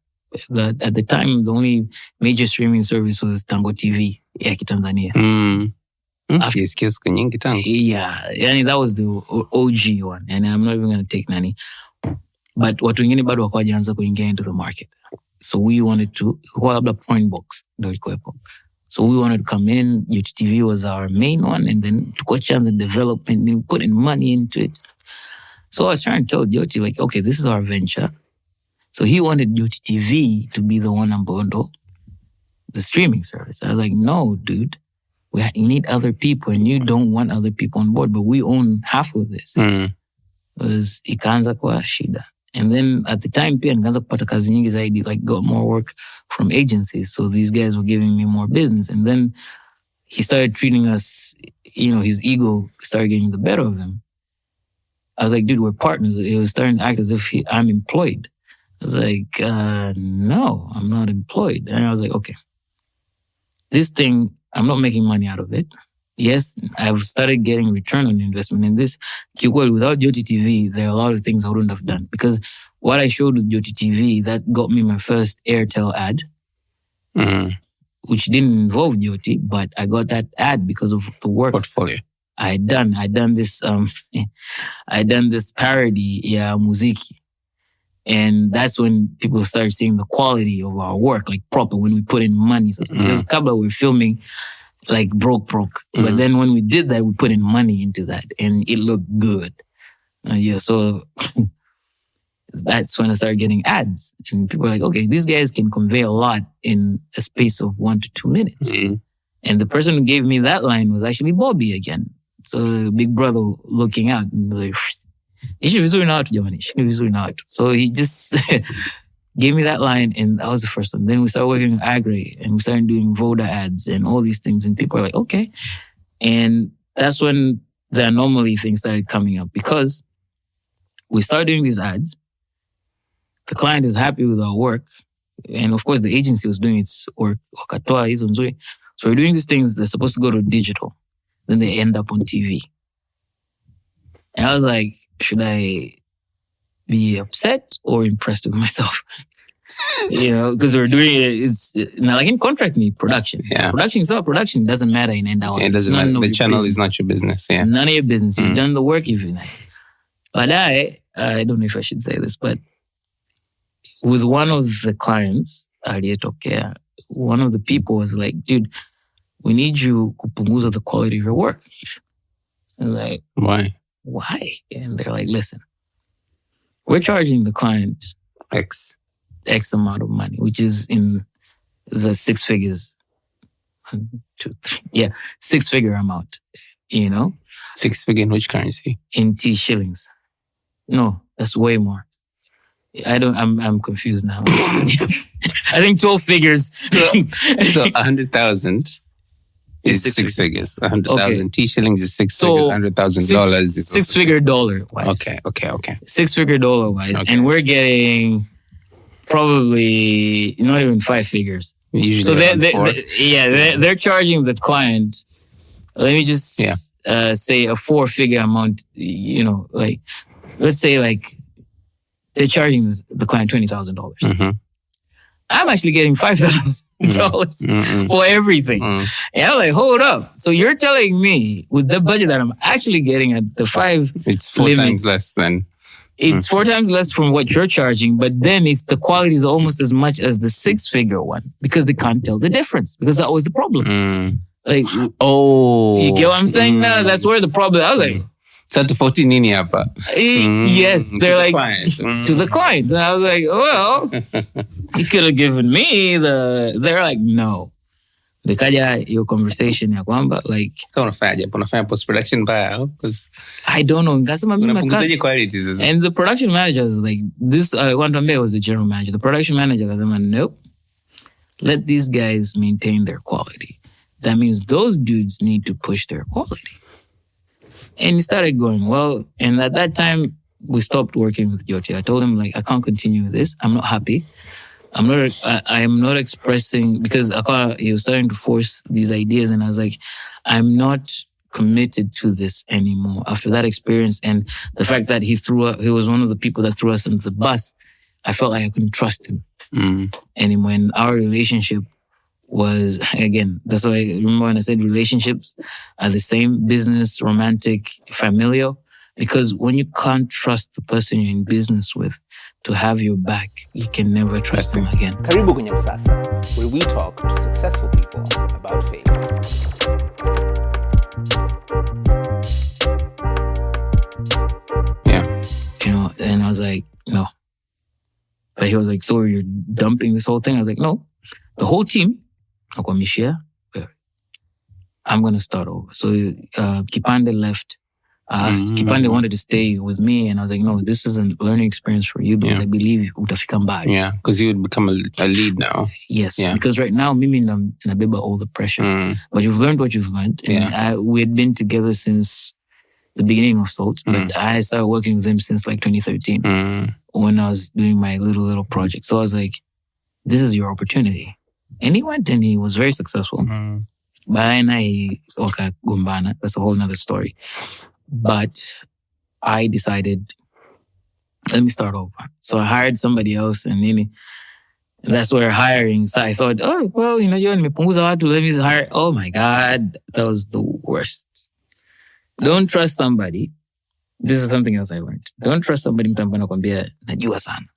At the time, the only major streaming service was Tango TV ya Tanzania. Yeah, that was the OG one. And I'm not even going to take nani. But watu wengine bado wakaanza kuingia into the market. So we wanted to, point box. So we wanted to come in. UTTV was our main one. And then to coach on the development and putting money into it. So I was trying to tell Jyoti, like, okay, this is our venture. So he wanted UTTV to be the one on board, the streaming service. I was like, no, dude. We need other people, and you don't want other people on board, but we own half of this. It was ikaanza kwa shida. And then at the time, pia nikaanza kupata kazi nyingi zaidi, like got more work from agencies. So these guys were giving me more business. And then he started treating us, his ego started getting the better of him. I was like, dude, we're partners. It was starting to act as if I'm employed. I was like, no, I'm not employed. And I was like, okay, this thing, I'm not making money out of it. Yes, I've started getting return on investment. And this, without JotiTV, there are a lot of things I wouldn't have done. Because what I showed with JotiTV, that got me my first Airtel ad, which didn't involve Joti, but I got that ad because of the work. Portfolio. I done this, I done this parody, Muziki. And that's when people started seeing the quality of our work, like proper, when we put in money. So because Kabla, we're filming like broke. But then when we did that, we put in money into that and it looked good. So that's when I started getting ads. And people were like, okay, these guys can convey a lot in a space of 1 to 2 minutes. And the person who gave me that line was actually Bobby again. So Big Brother looking out and was like, "Ishi vizuri na watu jamani, ishi vizuri na watu." So he just gave me that line, and that was the first one. Then we started working with Agri, and we started doing Voda ads and all these things. And people are like, okay. And that's when the anomaly thing started coming up, because we started doing these ads. The client is happy with our work. And of course, the agency was doing its work. So we're doing these things. They're supposed to go to digital. Then they end up on TV. And I was like, should I be upset or impressed with myself? Because we're doing it. It's now like in contract me production. Yeah. Production is not production. It doesn't matter in end out. It doesn't matter. The channel is not your business. Yeah. It's none of your business. You've done the work if you know. But I don't know if I should say this, but with one of the clients, one of the people was like, dude, we need you kupunguza the quality of your work. I was like, why? And they're like, listen, we're charging the client X amount of money, which is in the 6 figures. 1, 2, 3. Yeah, 6-figure amount, 6 figure in which currency? In T shillings. No, that's way more. I'm confused now. I think 12 figures. So 100,000 is 6 figures. 100,000 T shillings is 6 figures. $100,000 is 6-figure dollar wise. Okay. 6-figure dollar wise. Okay. And we're getting probably not even 5 figures. Usually so they're charging the client. Let me just say a 4-figure amount, let's say like they're charging the client $20,000. Mm-hmm. I'm actually getting $5,000 for everything. And I'm like, hold up. So you're telling me with the budget that I'm actually getting at the 5 it's 4 times less than. It's 4 times less from what you're charging, but then the quality is almost as much as the 6-figure one because they can't tell the difference because that was the problem. Like, you get what I'm saying? No, that's where the problem. I was like, Satu 14 nini hapa? Yes, they're like to the clients, and I was like, well, you could have given me They're like, no. Nikaja your conversation ya kwamba like unafanya post production baya because I don't know. Unapunguzaje qualities? And the production manager is like this. One time was the general manager. The production manager was like, nope. Let these guys maintain their quality. That means those dudes need to push their quality. And he started going, well, and at that time, we stopped working with Jyoti. I told him, like, I can't continue with this. I'm not happy. I am not expressing, because he was starting to force these ideas. And I was like, I'm not committed to this anymore. After that experience and the fact that he was one of the people that threw us into the bus, I felt like I couldn't trust him anymore. And our relationship was, again, that's why I remember when I said relationships are the same: business, romantic, familial. Because when you can't trust the person you're in business with to have your back, you can never trust them again. Karibu kwenye Msasa, where we talk to successful people about failure. Yeah. And I was like, no. But he was like, so you're dumping this whole thing? I was like, no. The whole team, I'm going to start over. So Kipande left. Kipande wanted to stay with me, and I was like, no, this is a learning experience for you because I believe utafika mbali. Yeah, because you would become a lead now. Yes, because right now, mimi nabeba all the pressure. But you've learned what you've learned. And we had been together since the beginning of Salt, but I started working with him since like 2013 when I was doing my little project. So I was like, this is your opportunity. And he went and he was very successful. Baadaye gumbana. That's a whole nother story. But I decided, let me start over. So I hired somebody else, and that's where hiring. So I thought, oh, well, nimepunguza watu, let me hire. Oh my God, that was the worst. Don't trust somebody. This is something else I learned. Don't trust somebody mtu ambaye anakuambia najua sana.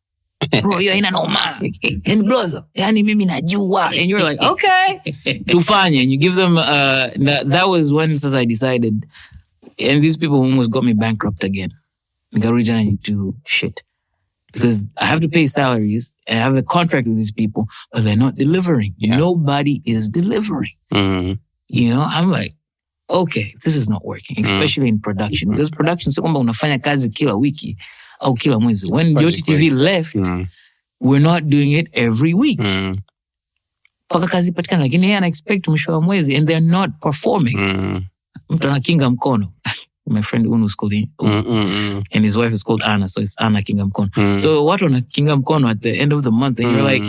Bro, hiyo haina noma. And brother, yani mimi najua. And you're like, okay, tufanye. And you give them, that was when I decided. And these people almost got me bankrupt again. Nikarudi to shit. Because I have to pay salaries and I have a contract with these people, but they're not delivering. Yeah. Nobody is delivering. Mm-hmm. You know, I'm like, okay, this is not working, especially in production. Because production, so kwamba unafanya kazi kila wiki au kila mwezi. When DOTTV left, we're not doing it every week. Paka kazi patikana, lakini yeye ana expect mwisho wa mwezi and they're not performing. Mtu anakinga mkono. My friend Unu is called and his wife is called Anna, so it's Anna Kinga Mkono. So watu wana Kinga Mkono at the end of the month and you're like,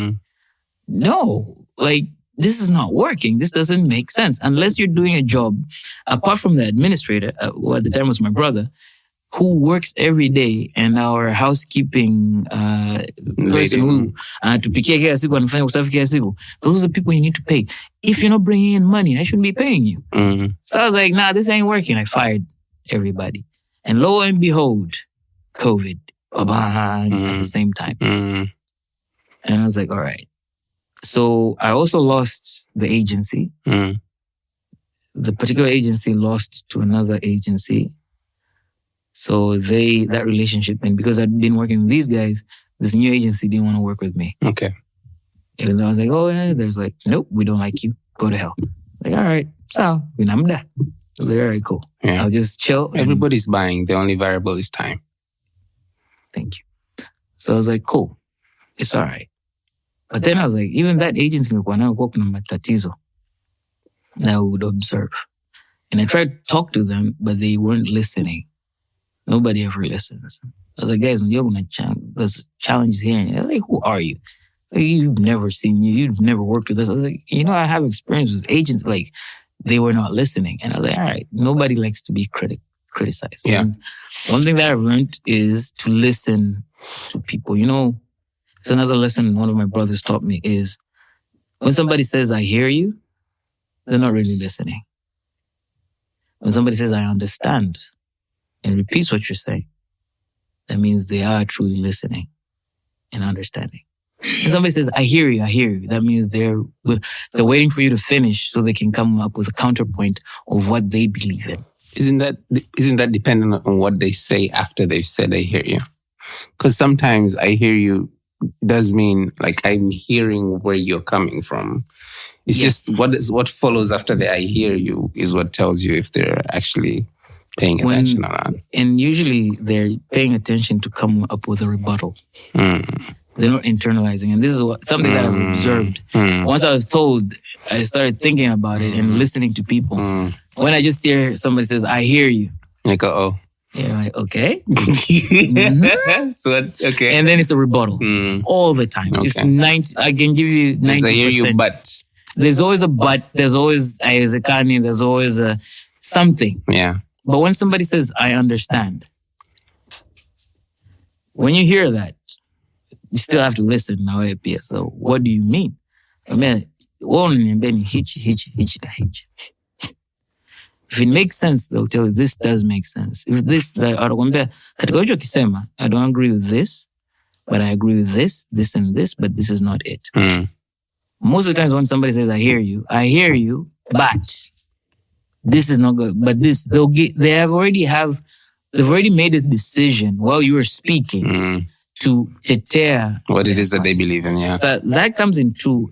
no, like this is not working. This doesn't make sense. Unless you're doing a job, apart from the administrator, who at the time was my brother, who works every day, and our housekeeping person who tupikia kila siku, anafanya usafi kila siku. Those are the people you need to pay. If you're not bringing in money, I shouldn't be paying you. So I was like, nah, this ain't working. I fired everybody. And lo and behold, COVID, at the same time. And I was like, all right. So I also lost the agency. The particular agency lost to another agency. So that relationship, and because I'd been working with these guys, this new agency didn't want to work with me. Okay. Even though I was like, oh yeah, there's like, nope, we don't like you. Go to hell. Like, all right, so I'm there. I was like, all right, cool. Yeah. I'll just chill. Everybody's buying. The only variable is time. Thank you. So I was like, cool. It's all right. But then I was like, even that agency, that I would observe. And I tried to talk to them, but they weren't listening. Nobody ever listens. I was like, guys, you're going to there's challenges here. And they're like, who are you? Like, you've never seen you. You've never worked with us. I was like, I have experience with agents. Like, they were not listening. And I was like, all right, nobody likes to be criticized. Yeah. And one thing that I've learned is to listen to people. It's another lesson one of my brothers taught me is when somebody says, I hear you, they're not really listening. When somebody says, I understand, and repeats what you're saying, that means they are truly listening and understanding. When somebody says, I hear you, that means they're waiting for you to finish so they can come up with a counterpoint of what they believe in. Isn't that dependent on what they say after they've said, I hear you? Because sometimes I hear you does mean like I'm hearing where you're coming from. It's just what follows after the I hear you is what tells you if they're actually paying attention or not. And usually they're paying attention to come up with a rebuttal. They're not internalizing. And this is something that I've observed. Once I was told, I started thinking about it and listening to people. When I just hear somebody says, I hear you. Like, oh. Yeah, like, okay. So, okay. And then it's a rebuttal. All the time. Okay. It's 90, I can give you 90%. I hear you, but. There's always a but. There's always a Zekani. There's always a something. Yeah. But when somebody says, I understand. When you hear that, you still have to listen now. So what do you mean? I mean, if it makes sense, they'll tell you this does make sense. If this, I don't agree with this, but I agree with this, and this, but this is not it. Most of the times when somebody says, I hear you, but this is not good. But this, they've already made a decision while you were speaking to tear what it is that they believe in. Yeah. So that comes in two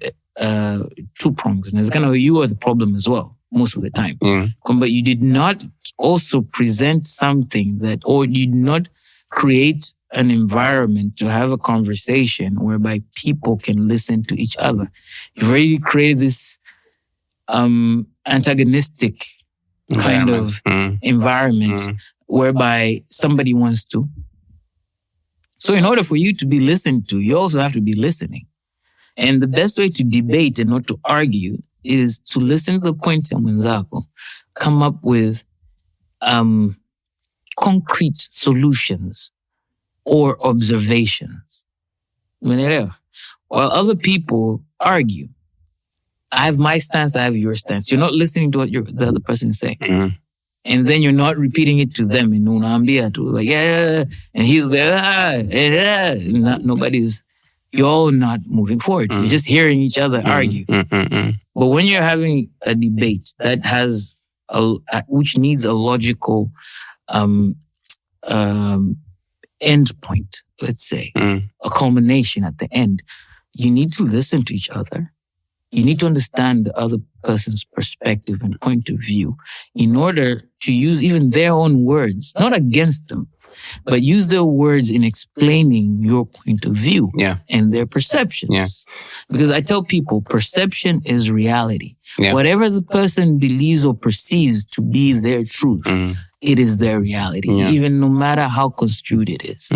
prongs. And it's kind of you are the problem as well, most of the time. But you did not also present something or you did not create an environment to have a conversation whereby people can listen to each other. You've already created this antagonistic kind of environment whereby somebody wants to. So in order for you to be listened to, you also have to be listening. And the best way to debate and not to argue is to listen to the points ya mwenzako, come up with concrete solutions or observations. While other people argue, I have my stance, I have your stance. You're not listening to what the other person is saying. And then you're not repeating it to them in unaambia to like, yeah, and he's you're all not moving forward. You're just hearing each other argue. But when you're having a debate that has which needs a logical end point, let's say, a culmination at the end, you need to listen to each other. You need to understand the other person's perspective and point of view in order to use even their own words, not against them, but use their words in explaining your point of view and their perceptions. Because I tell people, perception is reality. Whatever the person believes or perceives to be their truth, it is their reality, even no matter how construed it is.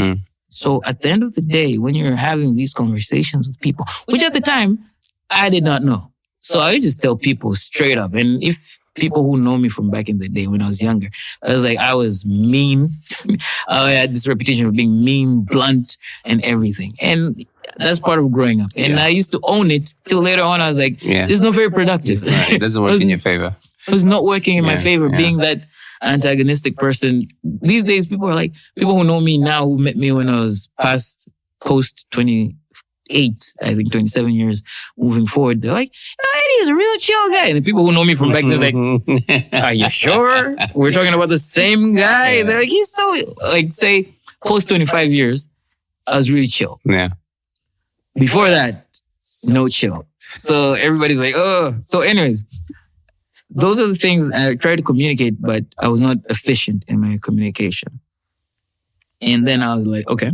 So at the end of the day, when you're having these conversations with people, which at the time, I did not know. So I would just tell people straight up. And if people who know me from back in the day when I was younger, I was mean. I had this reputation of being mean, blunt, and everything. And that's part of growing up. And I used to own it till later on. I was like, this is not very productive. It doesn't work in your favor. It was not working in my favor, being that antagonistic person. These days, people who know me now, who met me when I was post 28, I think 27 years moving forward, they're like, he's a real chill guy. And the people who know me from back then, like, are you sure? We're talking about the same guy? They're like, he's so, like, say, post 25 years, I was really chill. Before that, no chill. So everybody's like, oh. So anyways, those are the things I tried to communicate, but I was not efficient in my communication. And then I was like, okay,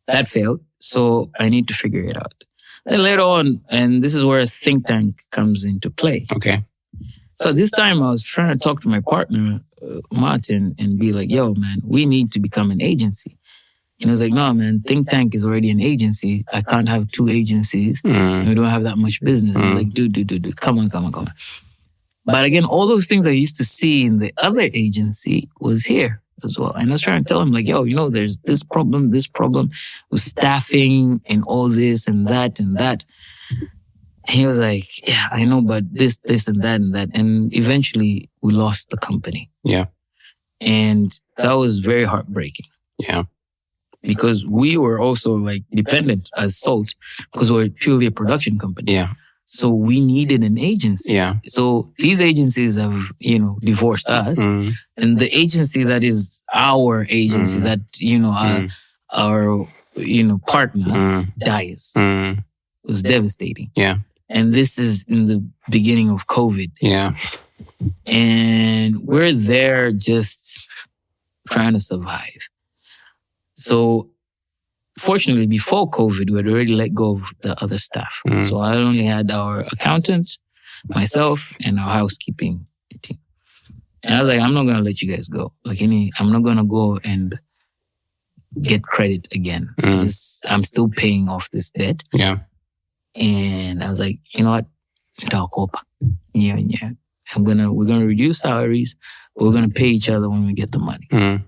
that failed. So I need to figure it out. Then later on, and this is where a think tank comes into play. Okay. So this time I was trying to talk to my partner, Martin, and be like, yo, man, we need to become an agency. And I was like, no, man, think tank is already an agency. I can't have two agencies. And we don't have that much business. And I was like, dude, come on. But again, all those things I used to see in the other agency was here as well. And I was trying to tell him, like, yo, there's this problem with staffing and all this and that. And he was like, yeah, I know, but this and that. And eventually we lost the company. Yeah. And that was very heartbreaking. Yeah. Because we were also like dependent as Salt because we're purely a production company. Yeah. So we needed an agency. Yeah. So these agencies have, divorced us. And the agency that is our agency that, our partner dies. It was devastating. Yeah. And this is in the beginning of COVID. Yeah. And we're there just trying to survive. So fortunately, before COVID, we had already let go of the other staff. So I only had our accountant, myself, and our housekeeping team. And I was like, I'm not going to let you guys go. I'm not going to go and get credit again. I'm still paying off this debt. Yeah. And I was like, you know what? Yeah. We're going to reduce salaries, but we're going to pay each other when we get the money.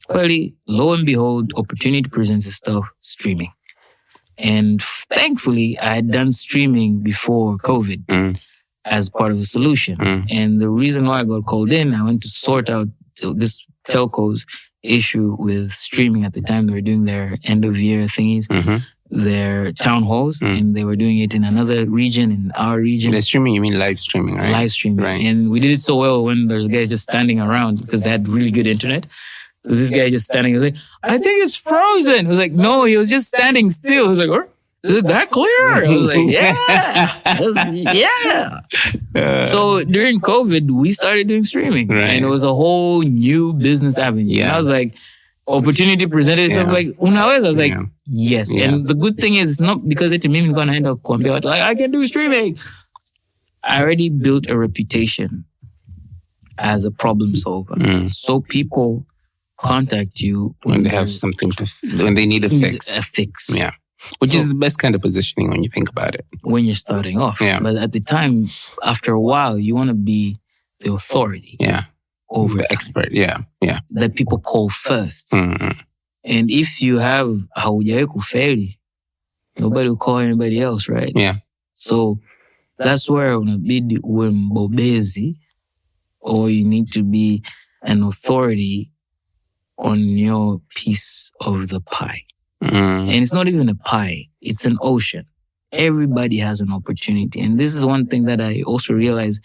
Clearly, lo and behold, opportunity presents itself, streaming. And thankfully, I had done streaming before COVID as part of the solution. And the reason why I got called in, I went to sort out this telco's issue with streaming at the time. They were doing their end of year thingies, their town halls, and they were doing it in another region, in our region. The streaming, you mean live streaming, right? Live streaming. Right. And we did it so well when there's guys just standing around because they had really good internet. This guy just standing, he was like, I think it's frozen. I was like, no, he was just standing still. I was like, oh, is it that clear? I was like, yeah. So during COVID, we started doing streaming. Right. And it was a whole new business avenue. Yeah. And I was like, opportunity presented itself like, unaweza? I was like, yes. Yeah. And the good thing is, it's not because it's me going to end up like, I can do streaming. I already built a reputation as a problem solver. So people contact you when they have something when they need a fix. A fix. Yeah. Which is the best kind of positioning when you think about it. When you're starting off. Yeah. But at the time, after a while, you want to be the authority. Yeah. Over the expert. Yeah. Yeah. That people call first. And if you have haujawahi kufeli, nobody will call anybody else, right? Yeah. So that's where unabidi uwe mbobezi, or you need to be an authority on your piece of the pie. And it's not even a pie. It's an ocean. Everybody has an opportunity. And this is one thing that I also realized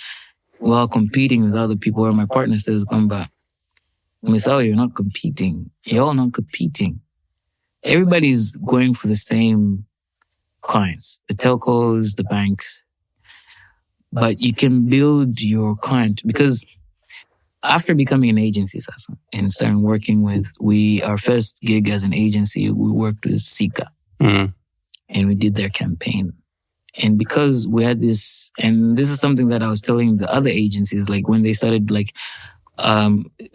while competing with other people, where my partner says, Kwamba, Msasa, you're not competing. You're all not competing. Everybody's going for the same clients, the telcos, the banks. But you can build your client because after becoming an agency, Sasa, and starting working with, our first gig as an agency, we worked with Sika. And we did their campaign. And because we had this, and this is something that I was telling the other agencies, like when they started like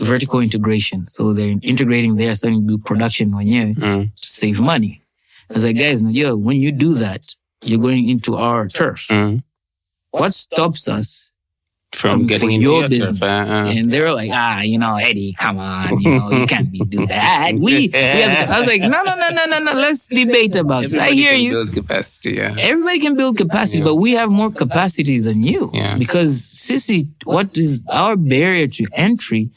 vertical integration. So they're integrating there, starting to do production to save money. I was like, guys, when you do that, you're going into our turf. What stops us from getting into your business? And they were like, Eddie, come on, you can't do that. I was like, no, let's debate about it. I hear you. Build capacity, Everybody can build capacity, but we have more capacity than you. Because, Sissy, what is our barrier to entry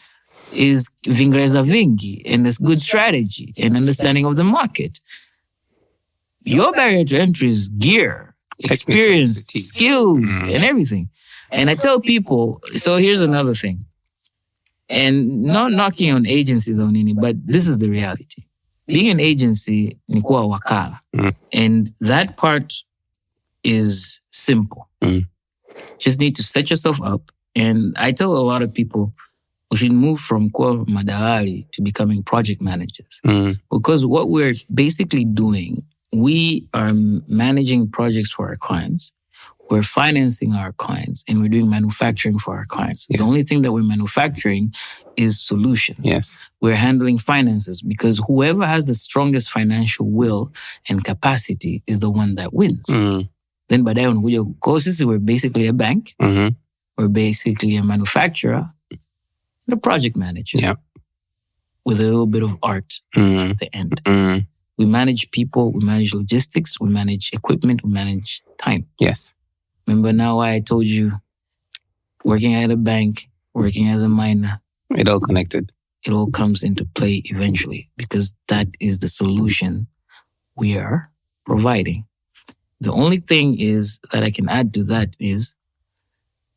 is Vingereza Vingi and this good strategy and understanding of the market. Your barrier to entry is gear, experience, skills, and everything. And I tell people, so here's another thing. And not knocking on agencies on any, but this is the reality. Being an agency ni kuwa wakala. And that part is simple. Just need to set yourself up. And I tell a lot of people, we should move from kuwa madalali to becoming project managers. Because what we're basically doing, we are managing projects for our clients. We're financing our clients and we're doing manufacturing for our clients. The only thing that we're manufacturing is solutions. Yes. We're handling finances because whoever has the strongest financial will and capacity is the one that wins. Then by then, we're basically a bank. We're basically a manufacturer and a project manager. With a little bit of art at the end. We manage people, we manage logistics, we manage equipment, we manage time. Yes. Remember now why I told you, working at a bank, working as a miner. It all connected. It all comes into play eventually because that is the solution we are providing. The only thing is that I can add to that is,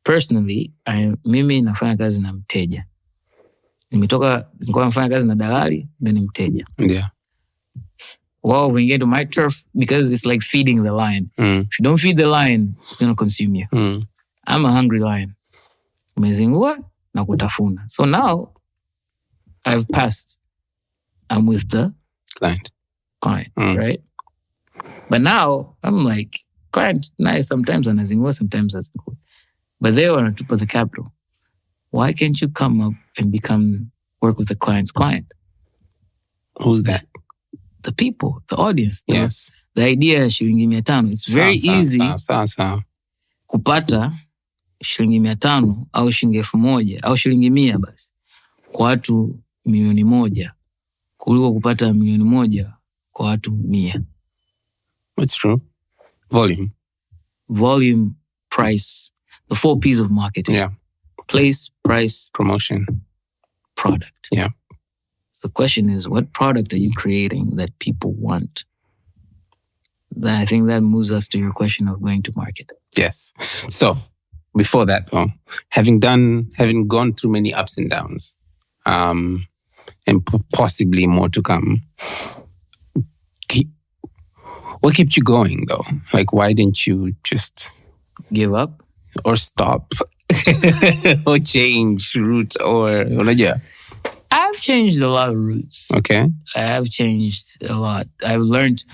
personally, mimi nafanya kazi na mteja. Nilikuwa nafanya kazi na dalali, then mteja. Yeah. Well, when you get to my turf, because it's like feeding the lion. If you don't feed the lion, it's going to consume you. I'm a hungry lion. Umezingua na kutafuna. So now, I've passed. I'm with the client, right? But now, I'm like, client, nice, sometimes anazingua, sometimes azingua. But they want to put the capital. Why can't you come up and work with the client's client? Who's that? The people, the audience. Yes. The idea shilingi 500. It's very easy kupata shilingi 500 au shilingi 1000 au shilingi 100 basi kwa watu 1,000,000 kuliko kupata 1,000,000 kwa watu 100. It's true. Volume, price, the 4 P's of marketing. Yeah. Place, price, promotion, product. Yeah. The question is, what product are you creating that people want? I think that moves us to your question of going to market. Yes. So, before that, having gone through many ups and downs, and possibly more to come, what kept you going though? Like, why didn't you just give up or stop or change route or I've changed a lot of routes. Okay. I have changed a lot. I've learned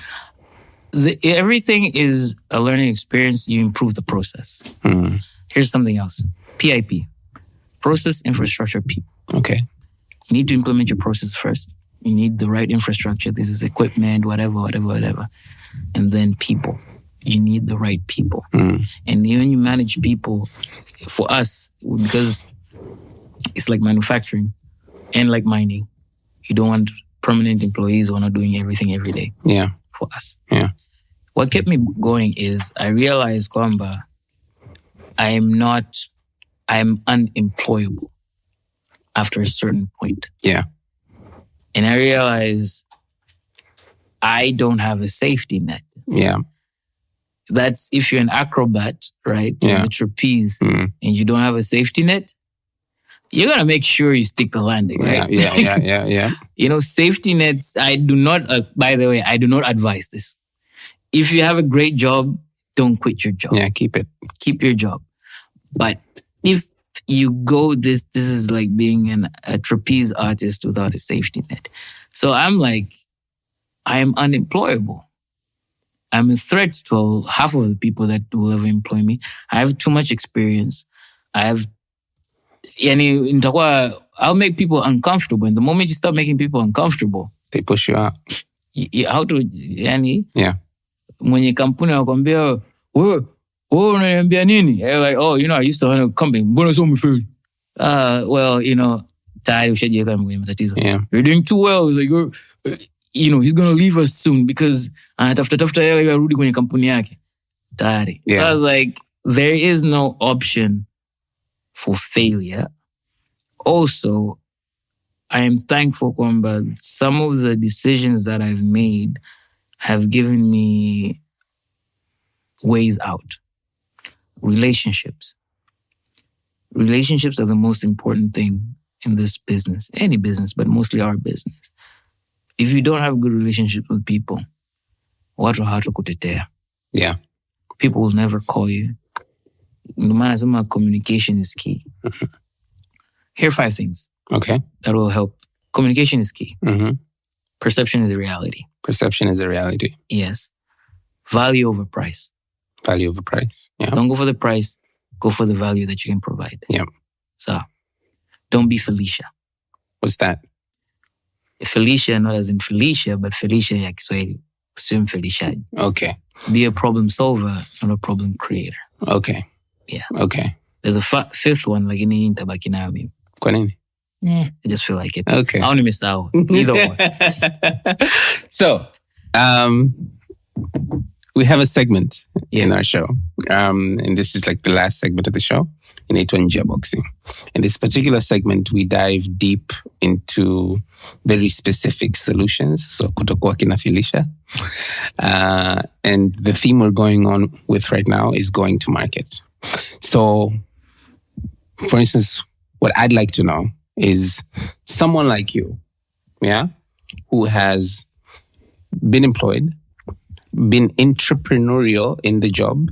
everything is a learning experience. You improve the process. Here's something else. PIP. Process, infrastructure, people. Okay. You need to implement your process first. You need the right infrastructure. This is equipment, whatever. And then people. You need the right people. And when you manage people, for us, because it's like manufacturing, and like mining, you don't want permanent employees who are not doing everything every day. Yeah. For us. Yeah. What kept me going is I realized kwamba I'm unemployable after a certain point. Yeah. And I realized I don't have a safety net. Yeah. That's if you're an acrobat, right? Yeah. With trapeze and you don't have a safety net. you're gonna make sure you stick the landing, right? Yeah. Safety nets. I do not. By the way, I do not advise this. If you have a great job, don't quit your job. Yeah, keep it. Keep your job. But if you go this is like being a trapeze artist without a safety net. So I'm like, I am unemployable. I'm a threat to half of the people that will ever employ me. I have too much experience. I'll make people uncomfortable. And the moment you start making people uncomfortable, they push you out. How to, yeah. Mwenye kampuni wakwambia, wewe unaniambia nini? You're like, oh, I used to run a company. Mbona sio umefeli? Well, tayari ushajiweka kwenye matatizo. Yeah. You're doing too well. It's like, he's going to leave us soon because tafuta hela arudi kwenye kampuni yake. Tayari. Yeah. So I was like, there is no option for failure. Also, I am thankful kwamba some of the decisions that I've made have given me ways out. Relationships. Relationships are the most important thing in this business. Any business, but mostly our business. If you don't have good relationships with people, watu hawatakutetea. Yeah. People will never call you. No matter how communication is key. Mm-hmm. Here are 5 things. Okay. That will help. Communication is key. Mm-hmm. Perception is a reality. Perception is a reality. Yes. Value over price. Value over price. Yeah. Don't go for the price. Go for the value that you can provide. Yeah. So, don't be Felicia. What's that? Felicia, not as in Felicia, but Felicia ya Kiswahili. Sio Felicia. Okay. Be a problem solver, not a problem creator. Okay. Yeah. Okay. There's a 5th one, like ini nitabaki nayo mimi. Kwa nini? I just feel like it. Okay. I want to miss out. Either one. So, we have a segment in our show. And this is like the last segment of the show. Inaitwa Nje ya Boxing. In this particular segment, we dive deep into very specific solutions. So, kutokuwa kina Felicia. And the theme we're going on with right now is going to market. So, for instance, what I'd like to know is someone like you, who has been employed, been entrepreneurial in the job,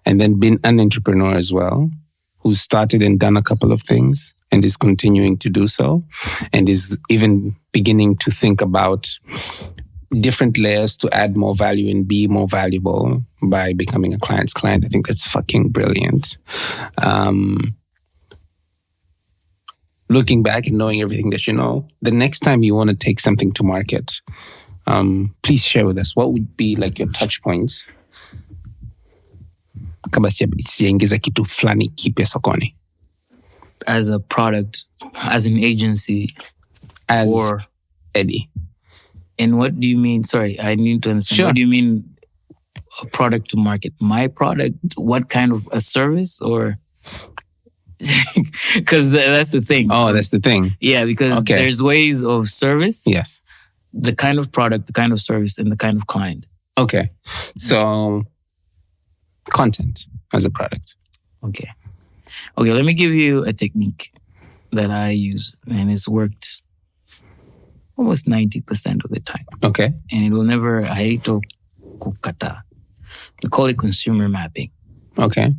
and then been an entrepreneur as well, who started and done a couple of things and is continuing to do so, and is even beginning to think about different layers to add more value and be more valuable by becoming a client's client. I think that's fucking brilliant. Looking back and knowing everything that you know, the next time you want to take something to market, please share with us what would be like your touch points. Kama sijaingiza kitu fulani kipya sokoni. As a product, as an agency, or Eddie. And what do you mean? Sorry, I need to understand. Sure. What do you mean a product to market? My product? What kind of a service? Or... Because that's the thing. Oh, that's the thing. Yeah, because there's ways of service. Yes. The kind of product, the kind of service, and the kind of client. Okay. So, content as a product. Okay, let me give you a technique that I use, and it's worked almost 90% of the time. Okay. And it will never, I hate to kukata. We call it consumer mapping. Okay.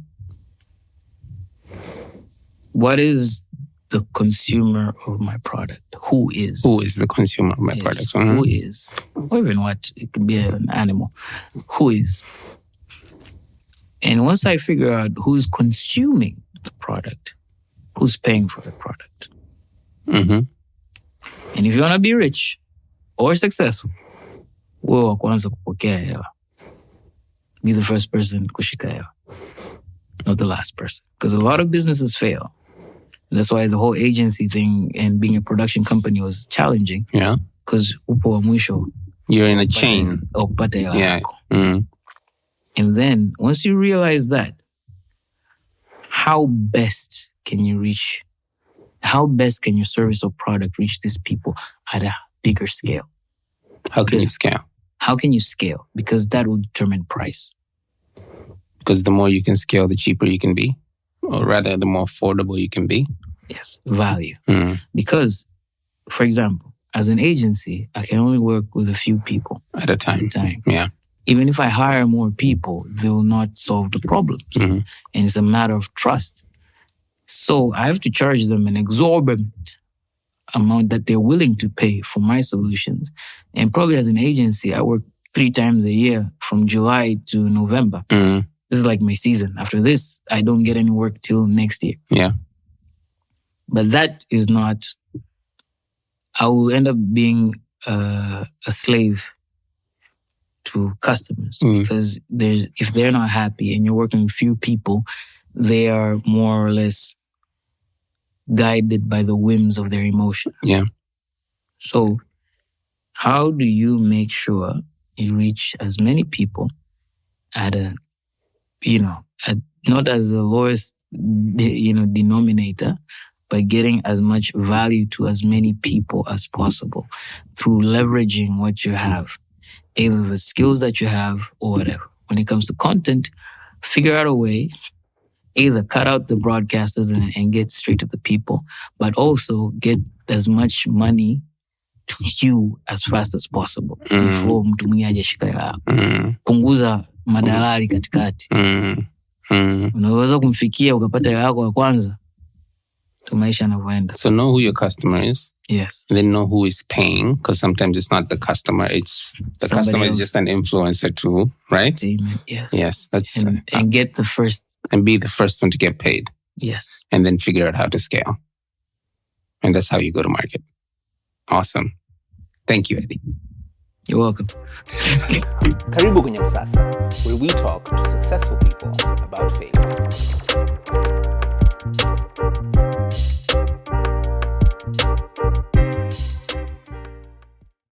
What is the consumer of my product? Who is? Who is the consumer of my product? Mm-hmm. Who is? Or even what? It could be an animal. Who is? And once I figure out who's consuming the product, who's paying for the product. Mm-hmm. And if you want to be rich or successful, wewe wa kwanza kupokea hela. Be the first person kushika hela, not the last person. Because a lot of businesses fail. That's why the whole agency thing and being a production company was challenging. Yeah. Because upo wa mwisho. You're in a chain. Upate hela yako. Mm-hmm. And then once you realize that, how best can you reach? How best can your service or product reach these people at a bigger scale? How can you scale? How can you scale? Because that will determine price. Because the more you can scale, the cheaper you can be. Or rather, the more affordable you can be. Yes, value. Because, for example, as an agency, I can only work with a few people at a time. Yeah. Even if I hire more people, they will not solve the problems. And it's a matter of trust. So I have to charge them an exorbitant amount that they're willing to pay for my solutions. And probably as an agency, I work 3 times a year from July to November. This is like my season. After this, I don't get any work till next year. Yeah. But that is not... I will end up being a slave to customers because if they're not happy and you're working with few people, they are more or less guided by the whims of their emotion. Yeah. So how do you make sure you reach as many people at not as the lowest, denominator, but getting as much value to as many people as possible through leveraging what you have, either the skills that you have or whatever. When it comes to content, figure out a way, either cut out the broadcasters and get straight to the people, but also get as much money to you as fast as possible before mtu mwingine hajashika hela yako. Punguza madalali katikati. Unaweza kumfikia ukapata hela yako ya kwanza. Maisha yanavyoenda. So know who your customer is. Yes. And then know who is paying, because sometimes it's not the customer, it's the Somebody customer else. is just an influencer too, right? Yes. Yes, that's and get the first and be the first one to get paid. Yes. And then figure out how to scale. And that's how you go to market. Awesome. Thank you, Eddie. You're welcome. Karibu kwenye Msasa, where we talk to successful people about failure.